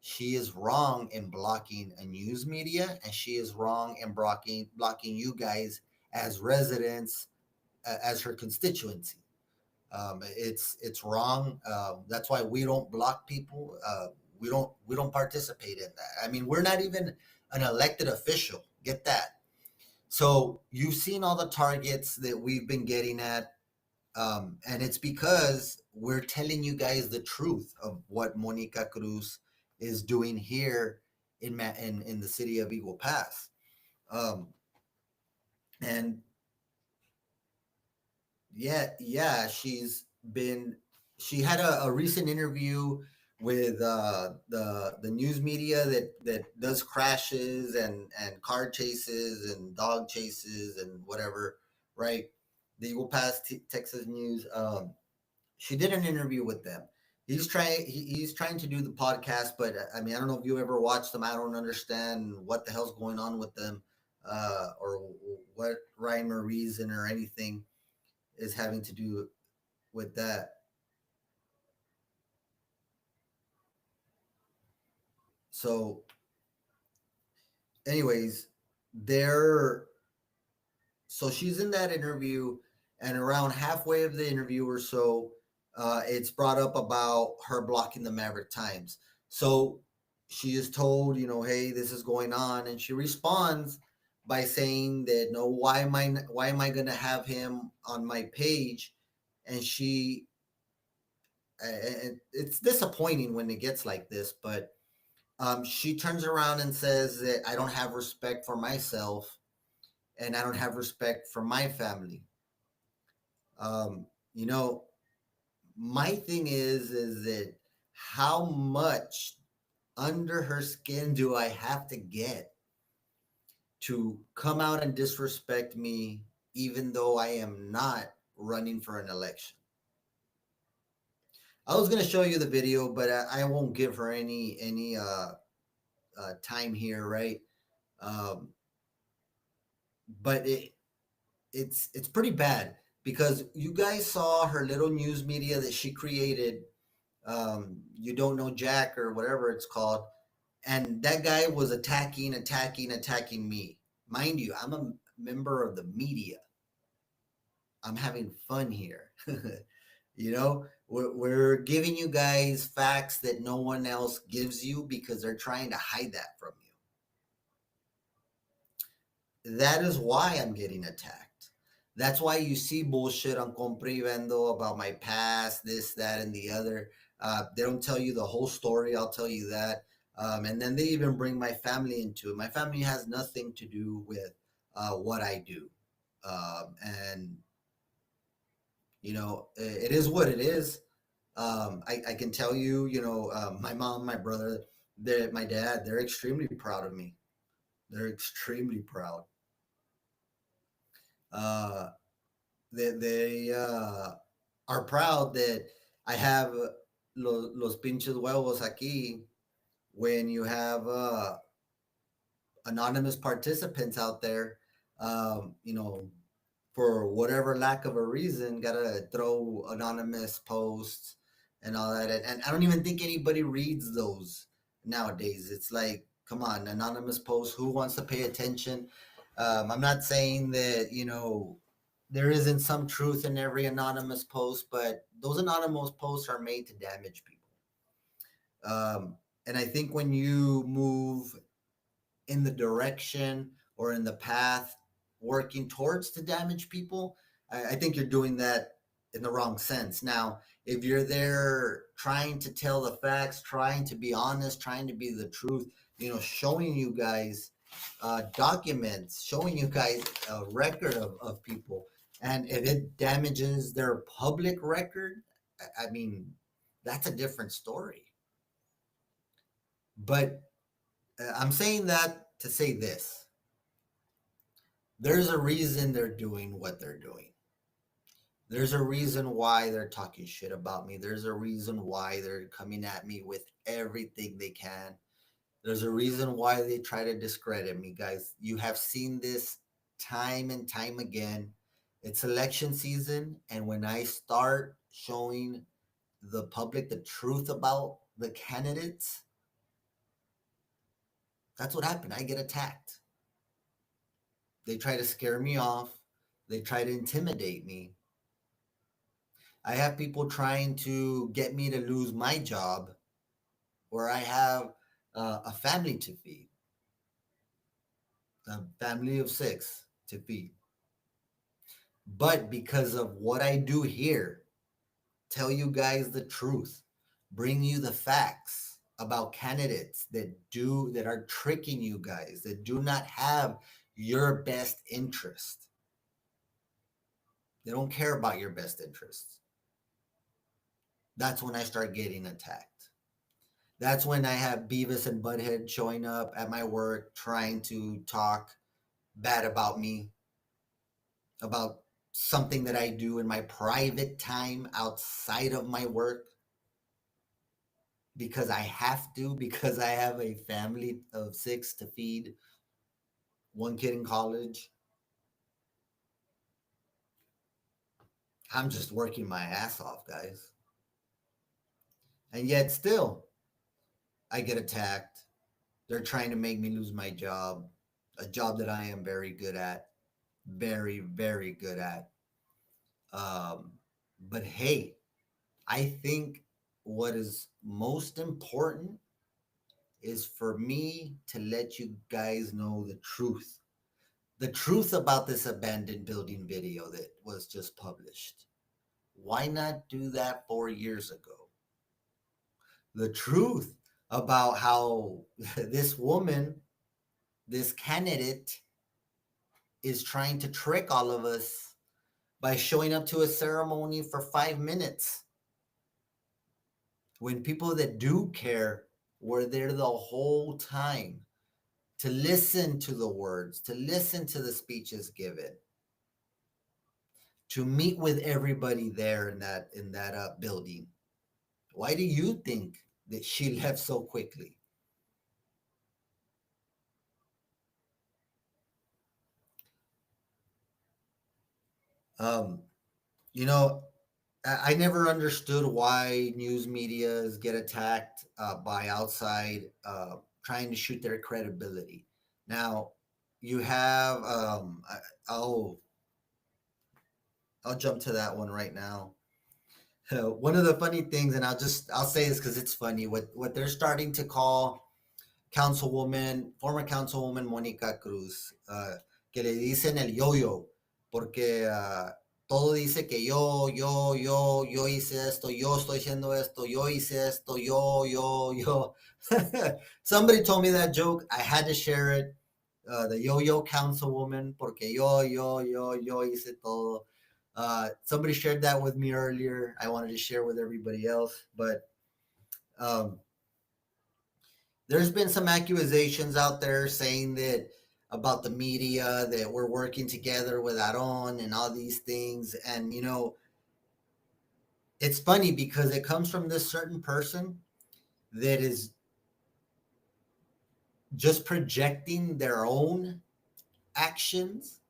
Speaker 1: she is wrong in blocking a news media, and she is wrong in blocking you guys as residents, as her constituency. It's wrong. That's why we don't block people. We don't participate in that. I mean, we're not even an elected official. Get that. So you've seen all the targets that we've been getting at, and it's because we're telling you guys the truth of what Monica Cruz is doing here in the city of Eagle Pass. Um, and yeah, she had a recent interview with the news media that does crashes and car chases and dog chases and whatever, right? The Eagle Pass Texas News. She did an interview with them. He's trying to do the podcast, but I mean, I don't know if you ever watched them. I don't understand what the hell's going on with them, or what rhyme or reason or anything is having to do with that. So, anyways, they're so she's in that interview, and around halfway of the interview or so, it's brought up about her blocking the Maverick Times. So she is told, you know, hey, this is going on, and she responds by saying that no, why am I gonna have him on my page? And it's disappointing when it gets like this, but she turns around and says that I don't have respect for myself and I don't have respect for my family. You know, My thing is that how much under her skin do I have to get to come out and disrespect me, even though I am not running for an election? I was gonna show you the video, but I won't give her any time here, right? Um, but it's pretty bad because you guys saw her little news media that she created. You don't know Jack or whatever it's called, and that guy was attacking me. Mind you, I'm a member of the media. I'm having fun here. We're giving you guys facts that no one else gives you because they're trying to hide that from you. That is why I'm getting attacked. That's why you see bullshit on Compre y Vendo about my past, this, that, and the other. They don't tell you the whole story, I'll tell you that. And then they even bring my family into it. My family has nothing to do with what I do. And it is what it is. I can tell you, my mom, my brother, my dad, they're extremely proud of me. They're extremely proud. Uh, they are proud that I have los pinches huevos aquí when you have anonymous participants out there, for whatever lack of a reason, gotta throw anonymous posts and all that. And I don't even think anybody reads those nowadays. It's like, come on, anonymous posts. Who wants to pay attention? I'm not saying that there isn't some truth in every anonymous post, but those anonymous posts are made to damage people. And I think when you move in the direction or in the path working towards to damage people, I think you're doing that in the wrong sense. Now, if you're there trying to tell the facts, trying to be honest, trying to be the truth, showing you guys documents, showing you guys a record of people, and if it damages their public record, I mean, that's a different story. But I'm saying that to say this: there's a reason they're doing what they're doing. There's a reason why they're talking shit about me. There's a reason why they're coming at me with everything they can. There's a reason why they try to discredit me, guys. You have seen this time and time again. It's election season, and when I start showing the public the truth about the candidates, that's what happened. I get attacked. They try to scare me off. They try to intimidate me. I have people trying to get me to lose my job where I have a family to feed, a family of six to feed. But because of what I do here, tell you guys the truth, bring you the facts about candidates that are tricking you guys, that do not have your best interest. They don't care about your best interests. That's when I start getting attacked. That's when I have Beavis and Butthead showing up at my work trying to talk bad about me, about something that I do in my private time outside of my work because I have to, because I have a family of six to feed, one kid in college. I'm just working my ass off, guys. And yet, still, I get attacked. They're trying to make me lose my job, a job that I am very good at, very, very good at. Um, but hey, I think what is most important is for me to let you guys know the truth. The truth about this abandoned building video that was just published. Why not do that 4 years ago? The truth about how this woman, this candidate, is trying to trick all of us by showing up to a ceremony for 5 minutes. when people that do care were there the whole time to listen to the words, to listen to the speeches given, to meet with everybody there in that building. Why do you think that she left so quickly? Um, you know, I never understood why news medias get attacked by outside trying to shoot their credibility. Now, you have oh, I'll jump to that one right now. One of the funny things, and I'll say this because it's funny. What they're starting to call former councilwoman Mónica Cruz, que le dicen el yo-yo, porque todo dice que yo hice esto, yo estoy haciendo esto, yo hice esto, yo. Somebody told me that joke. I had to share it. The yo-yo councilwoman, porque yo hice todo. Somebody shared that with me earlier. I wanted to share with everybody else, but um, there's been some accusations out there saying that about the media that we're working together with Aron and all these things. And it's funny because it comes from this certain person that is just projecting their own actions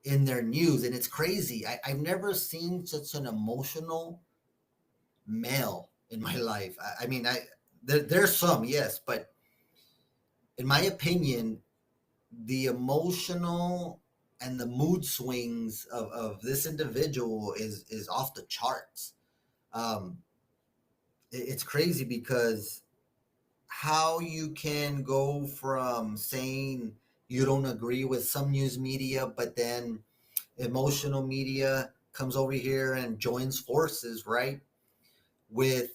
Speaker 1: in their news. And it's crazy. I've never seen such an emotional male in my life. I mean, there's some, yes, but in my opinion, the emotional and the mood swings of this individual is off the charts. Um, it's crazy because how you can go from saying you don't agree with some news media, but then emotional media comes over here and joins forces, right, with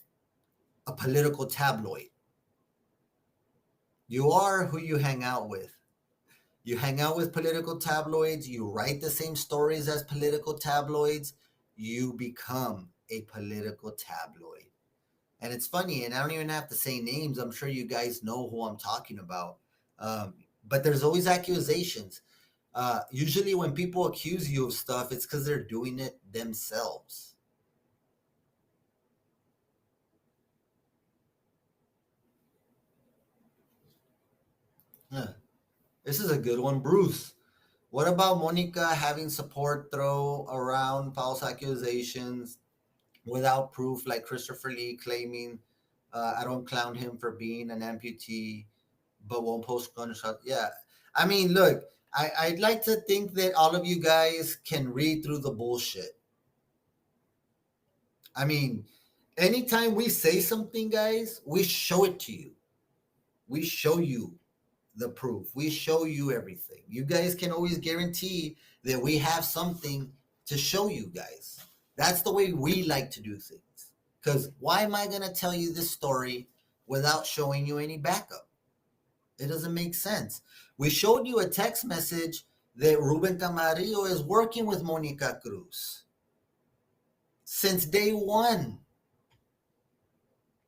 Speaker 1: a political tabloid. You are who you hang out with. You hang out with political tabloids, you write the same stories as political tabloids, you become a political tabloid. And it's funny, and I don't even have to say names. I'm sure you guys know who I'm talking about. Um, but there's always accusations. Usually, when people accuse you of stuff, it's because they're doing it themselves. Huh. This is a good one, Bruce. What about Monica having support throw around false accusations without proof, like Christopher Lee claiming, I don't clown him for being an amputee, but won't post gunshot. Yeah. I mean, look, I'd like to think that all of you guys can read through the bullshit. I mean, anytime we say something, guys, we show it to you. We show you the proof. We show you everything. You guys can always guarantee that we have something to show you guys. That's the way we like to do things. Because why am I going to tell you this story without showing you any backup? It doesn't make sense. We showed you a text message that Ruben Camarillo is working with Monica Cruz since day one.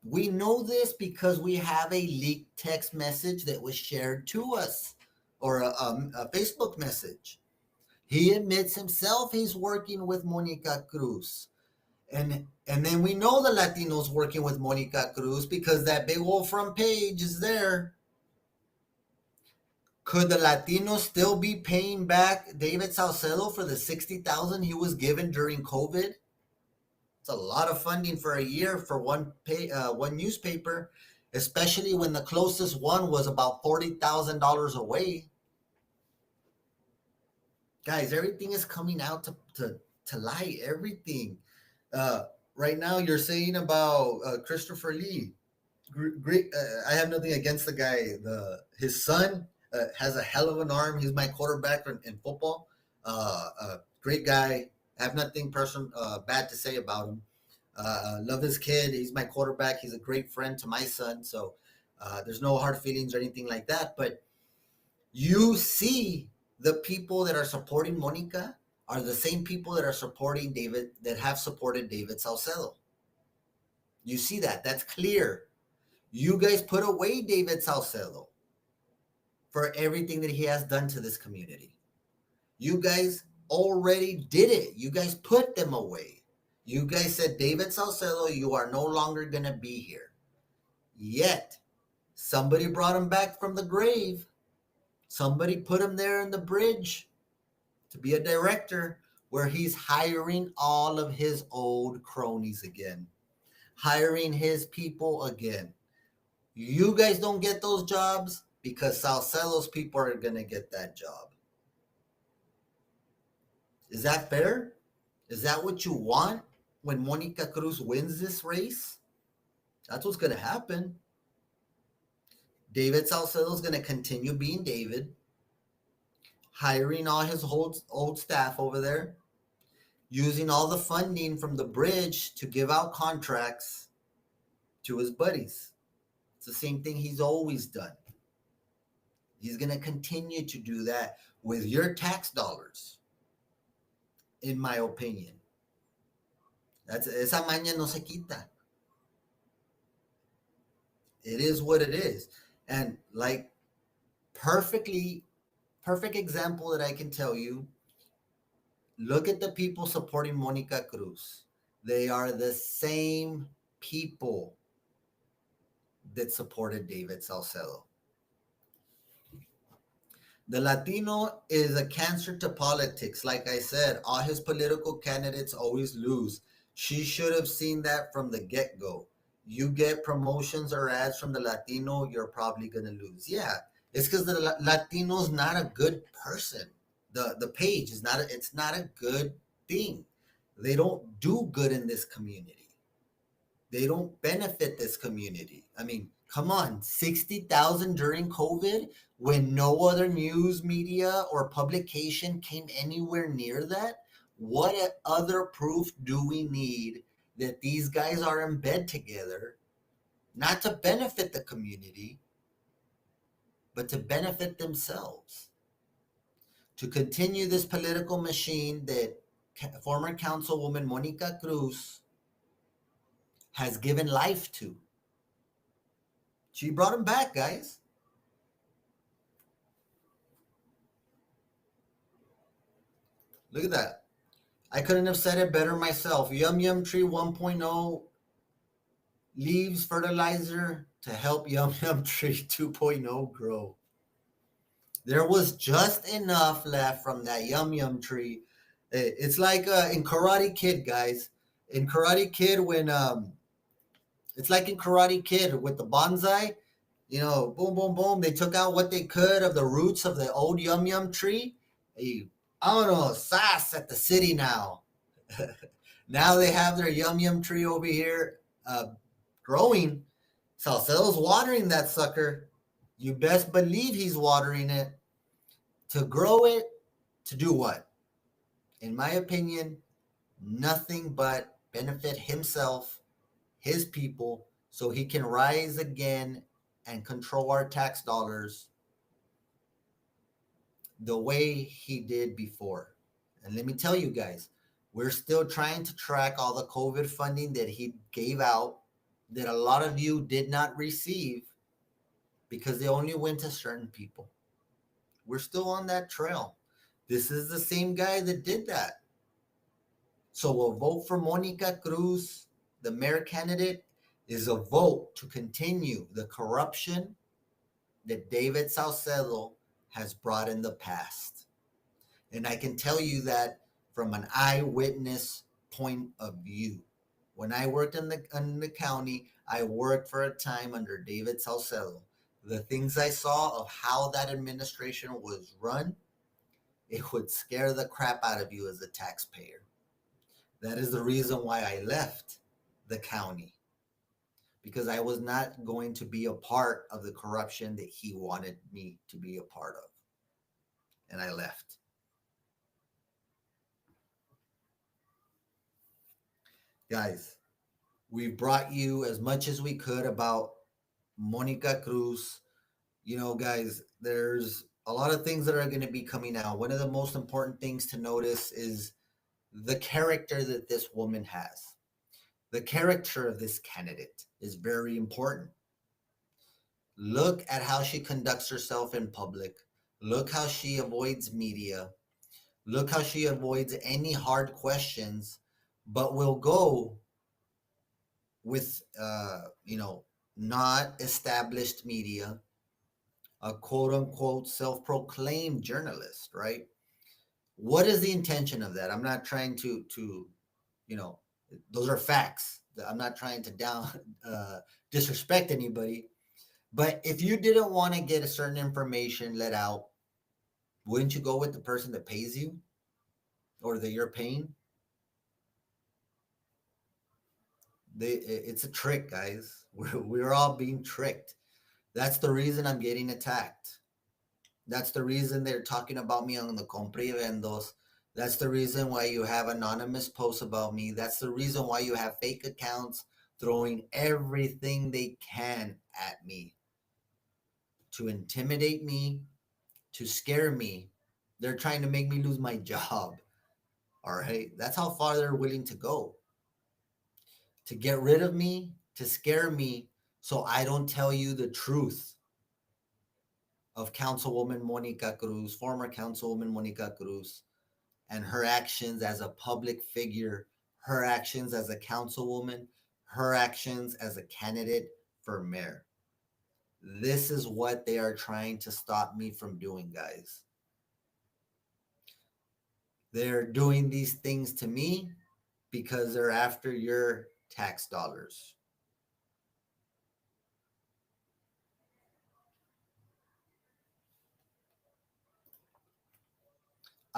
Speaker 1: We know this because we have a leaked text message that was shared to us, or a Facebook message. He admits himself he's working with Monica Cruz. And then we know the Latinos working with Monica Cruz because that big old front page is there. Could the Latinos still be paying back David Salcedo for the 60,000 he was given during COVID? It's a lot of funding for a year for one newspaper, especially when the closest one was about $40,000 away. Guys, everything is coming out to light. Everything. Uh, right now, you're saying about Christopher Lee. Great. I have nothing against the guy. His son has a hell of an arm. He's my quarterback in football. Great guy. I have nothing bad to say about him. Love his kid. He's my quarterback. He's a great friend to my son. So there's no hard feelings or anything like that. But you see, the people that are supporting Monica are the same people that are supporting David, that have supported David Salcedo. You see that? That's clear. You guys put away David Salcedo for everything that he has done to this community. You guys already did it. You guys put them away. You guys said, David Salcedo, you are no longer going to be here. Yet, somebody brought him back from the grave. Somebody put him there in the bridge to be a director where he's hiring all of his old cronies again, hiring his people again. You guys don't get those jobs because Salcedo's people are going to get that job. Is that fair? Is that what you want when Monica Cruz wins this race? That's what's going to happen. David Salcedo is going to continue being David, hiring all his old staff over there, using all the funding from the bridge to give out contracts to his buddies. It's the same thing he's always done. He's going to continue to do that with your tax dollars, in my opinion. Esa maña no se quita. It is what it is. And like perfect example that I can tell you, look at the people supporting Monica Cruz. They are the same people that supported David Salcedo. The Latino is a cancer to politics. Like I said, all his political candidates always lose. She should have seen that from the get-go. You get promotions or ads from the Latino, you're probably going to lose. Yeah, it's because the Latino's not a good person. The page is not, it's not a good thing. They don't do good in this community. They don't benefit this community. I mean, come on, 60,000 during COVID when no other news media or publication came anywhere near that? What other proof do we need that these guys are in bed together, not to benefit the community, but to benefit themselves? To continue this political machine that former Councilwoman Monica Cruz has given life to. She brought him back, guys. Look at that. I couldn't have said it better myself. Yum Yum Tree 1.0 leaves fertilizer to help Yum Yum Tree 2.0 grow. There was just enough left from that Yum Yum Tree. It's like in Karate Kid, guys. In Karate Kid, when it's like in Karate Kid with the bonsai, you know, boom, boom, boom. They took out what they could of the roots of the old Yum Yum tree. Hey, I don't know, sass at the city now. Now they have their Yum Yum tree over here growing. Salcedo's watering that sucker. You best believe he's watering it. To grow it, to do what? In my opinion, nothing but benefit himself, his people, so he can rise again and control our tax dollars the way he did before. And let me tell you guys, we're still trying to track all the COVID funding that he gave out that a lot of you did not receive because they only went to certain people. We're still on that trail. This is the same guy that did that. So a vote for Monica Cruz, the mayor candidate, is a vote to continue the corruption that David Salcedo has brought in the past. And I can tell you that from an eyewitness point of view. When I worked in the county, I worked for a time under David Salcedo. The things I saw of how that administration was run, it would scare the crap out of you as a taxpayer. That is the reason why I left the county, because I was not going to be a part of the corruption that he wanted me to be a part of. And I left. Guys, we brought you as much as we could about Monica Cruz. You know, guys, there's a lot of things that are going to be coming out. One of the most important things to notice is the character that this woman has. The character of this candidate is very important. Look at how she conducts herself in public. Look how she avoids media. Look how she avoids any hard questions, but will go with, not established media, a quote unquote self proclaimed journalist, right? What is the intention of that? I'm not trying to, you know, those are facts. I'm not trying to down disrespect anybody. But if you didn't want to get a certain information let out, wouldn't you go with the person that pays you or that you're paying? It's a trick, guys. We're all being tricked. That's the reason I'm getting attacked. That's the reason they're talking about me on the compra y vendos. That's the reason why you have anonymous posts about me. That's the reason why you have fake accounts throwing everything they can at me to intimidate me, to scare me. They're trying to make me lose my job. All right. That's how far they're willing to go to get rid of me, to scare me, so I don't tell you the truth of Councilwoman Monica Cruz, former Councilwoman Monica Cruz, and her actions as a public figure, her actions as a councilwoman, her actions as a candidate for mayor. This is what they are trying to stop me from doing, guys. They're doing these things to me because they're after your tax dollars.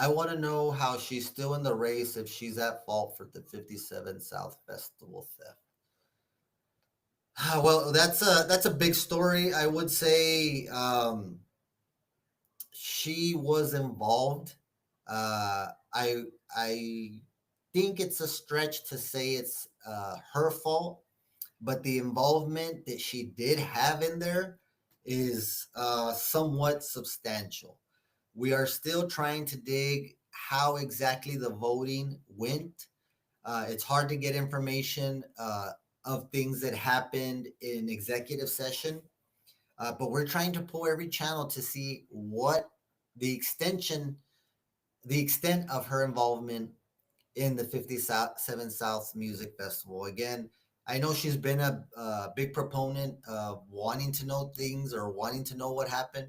Speaker 1: I want to know how she's still in the race if she's at fault for the 57 South Festival theft. Well, that's a big story. I would say she was involved. I think it's a stretch to say it's her fault, but the involvement that she did have in there is somewhat substantial. We are still trying to dig how exactly the voting went. It's hard to get information of things that happened in executive session, but we're trying to pull every channel to see what the extension, the extent of her involvement in the 57 South Music Festival. Again, I know she's been a big proponent of wanting to know things or wanting to know what happened,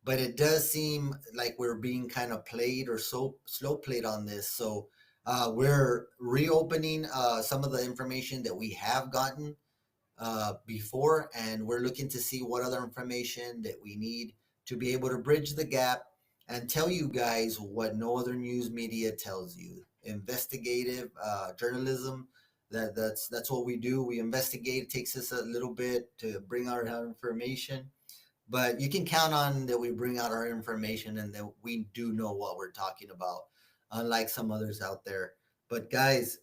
Speaker 1: but it does seem like we're being kind of played or so slow played on this. So we're reopening some of the information that we have gotten before, and we're looking to see what other information that we need to be able to bridge the gap and tell you guys what no other news media tells you. Investigative journalism. That's what we do. We investigate. It takes us a little bit to bring out our information, but you can count on that we bring out our information and that we do know what we're talking about, unlike some others out there. But guys,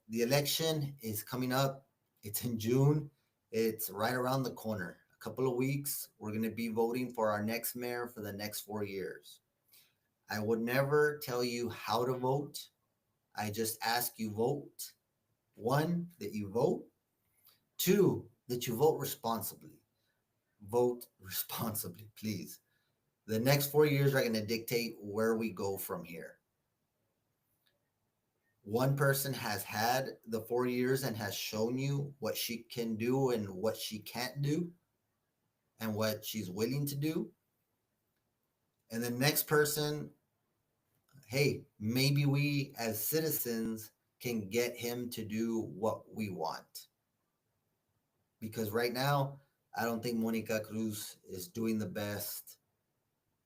Speaker 1: the election is coming up. It's in June. It's right around the corner. A couple of weeks, we're going to be voting for our next mayor for the next 4 years. I would never tell you how to vote. I just ask you vote. One, that you vote. Two, that you vote responsibly. Vote responsibly, please. The next 4 years are going to dictate where we go from here. One person has had the 4 years and has shown you what she can do and what she can't do and what she's willing to do. And the next person, hey, maybe we as citizens can get him to do what we want. Because right now, I don't think Monica Cruz is doing the best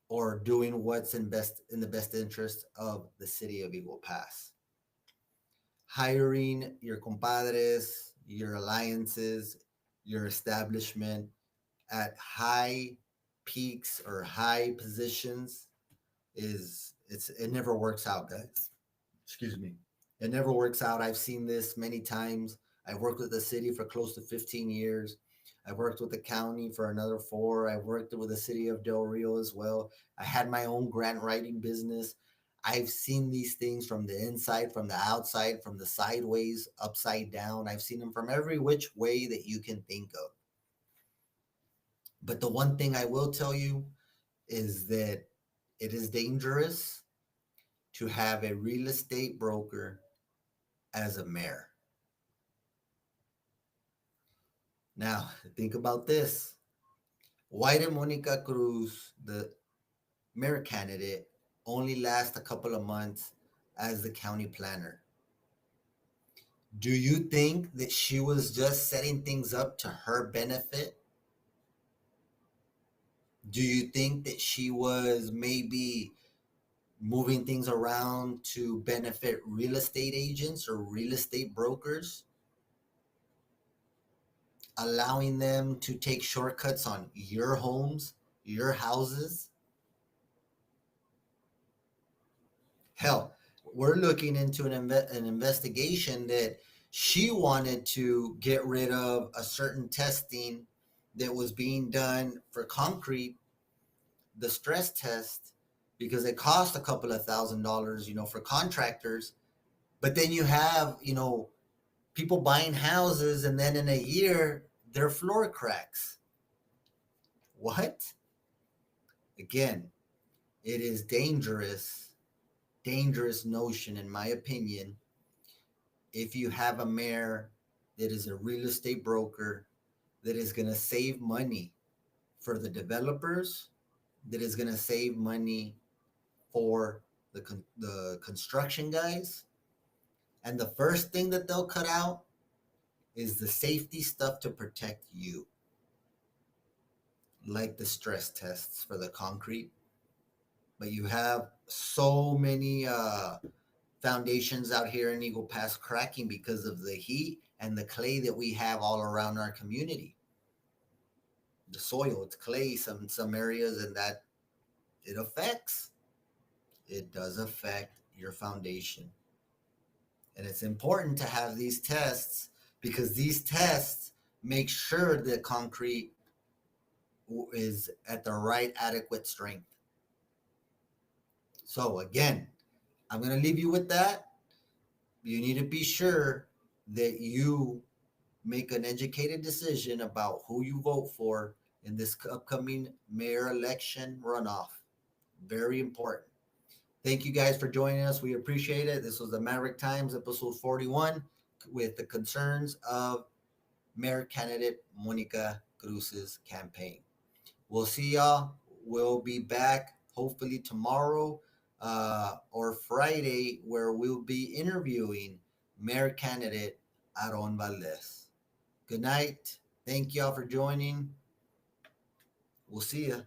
Speaker 1: or doing what's in the best interest of the city of Eagle Pass. Hiring your compadres, your alliances, your establishment at high peaks or high positions it never works out, guys. Excuse me. It never works out. I've seen this many times. I've worked with the city for close to 15 years. I've worked with the county for another four. I've worked with the city of Del Rio as well. I had my own grant writing business. I've seen these things from the inside, from the outside, from the sideways, upside down. I've seen them from every which way that you can think of. But the one thing I will tell you is that it is dangerous to have a real estate broker as a mayor. Now, think about this. Why did Monica Cruz, the mayor candidate, only last a couple of months as the county planner? Do you think that she was just setting things up to her benefit? Do you think that she was maybe moving things around to benefit real estate agents or real estate brokers, allowing them to take shortcuts on your homes, your houses? Hell, we're looking into an investigation that she wanted to get rid of a certain testing that was being done for concrete, the stress test, because it cost a couple of $1,000s, for contractors. But then you have, people buying houses and then in a year their floor cracks. What? Again, it is dangerous notion in my opinion if you have a mayor that is a real estate broker that is going to save money for the developers, that is going to save money for the construction guys, and the first thing that they'll cut out is the safety stuff to protect you, like the stress tests for the concrete. But you have so many foundations out here in Eagle Pass cracking because of the heat and the clay that we have all around our community. The soil, it's clay some areas, and that it affects. It does affect your foundation. And it's important to have these tests because these tests make sure the concrete is at the right adequate strength. So again, I'm going to leave you with that. You need to be sure that you make an educated decision about who you vote for in this upcoming mayor election runoff. Very important. Thank you guys for joining us. We appreciate it. This was the Maverick Times, episode 41, with the concerns of mayor candidate Monica Cruz's campaign. We'll see y'all. We'll be back hopefully tomorrow or Friday, where we'll be interviewing mayor candidate Aaron Valdez. Good night. Thank y'all for joining. We'll see ya.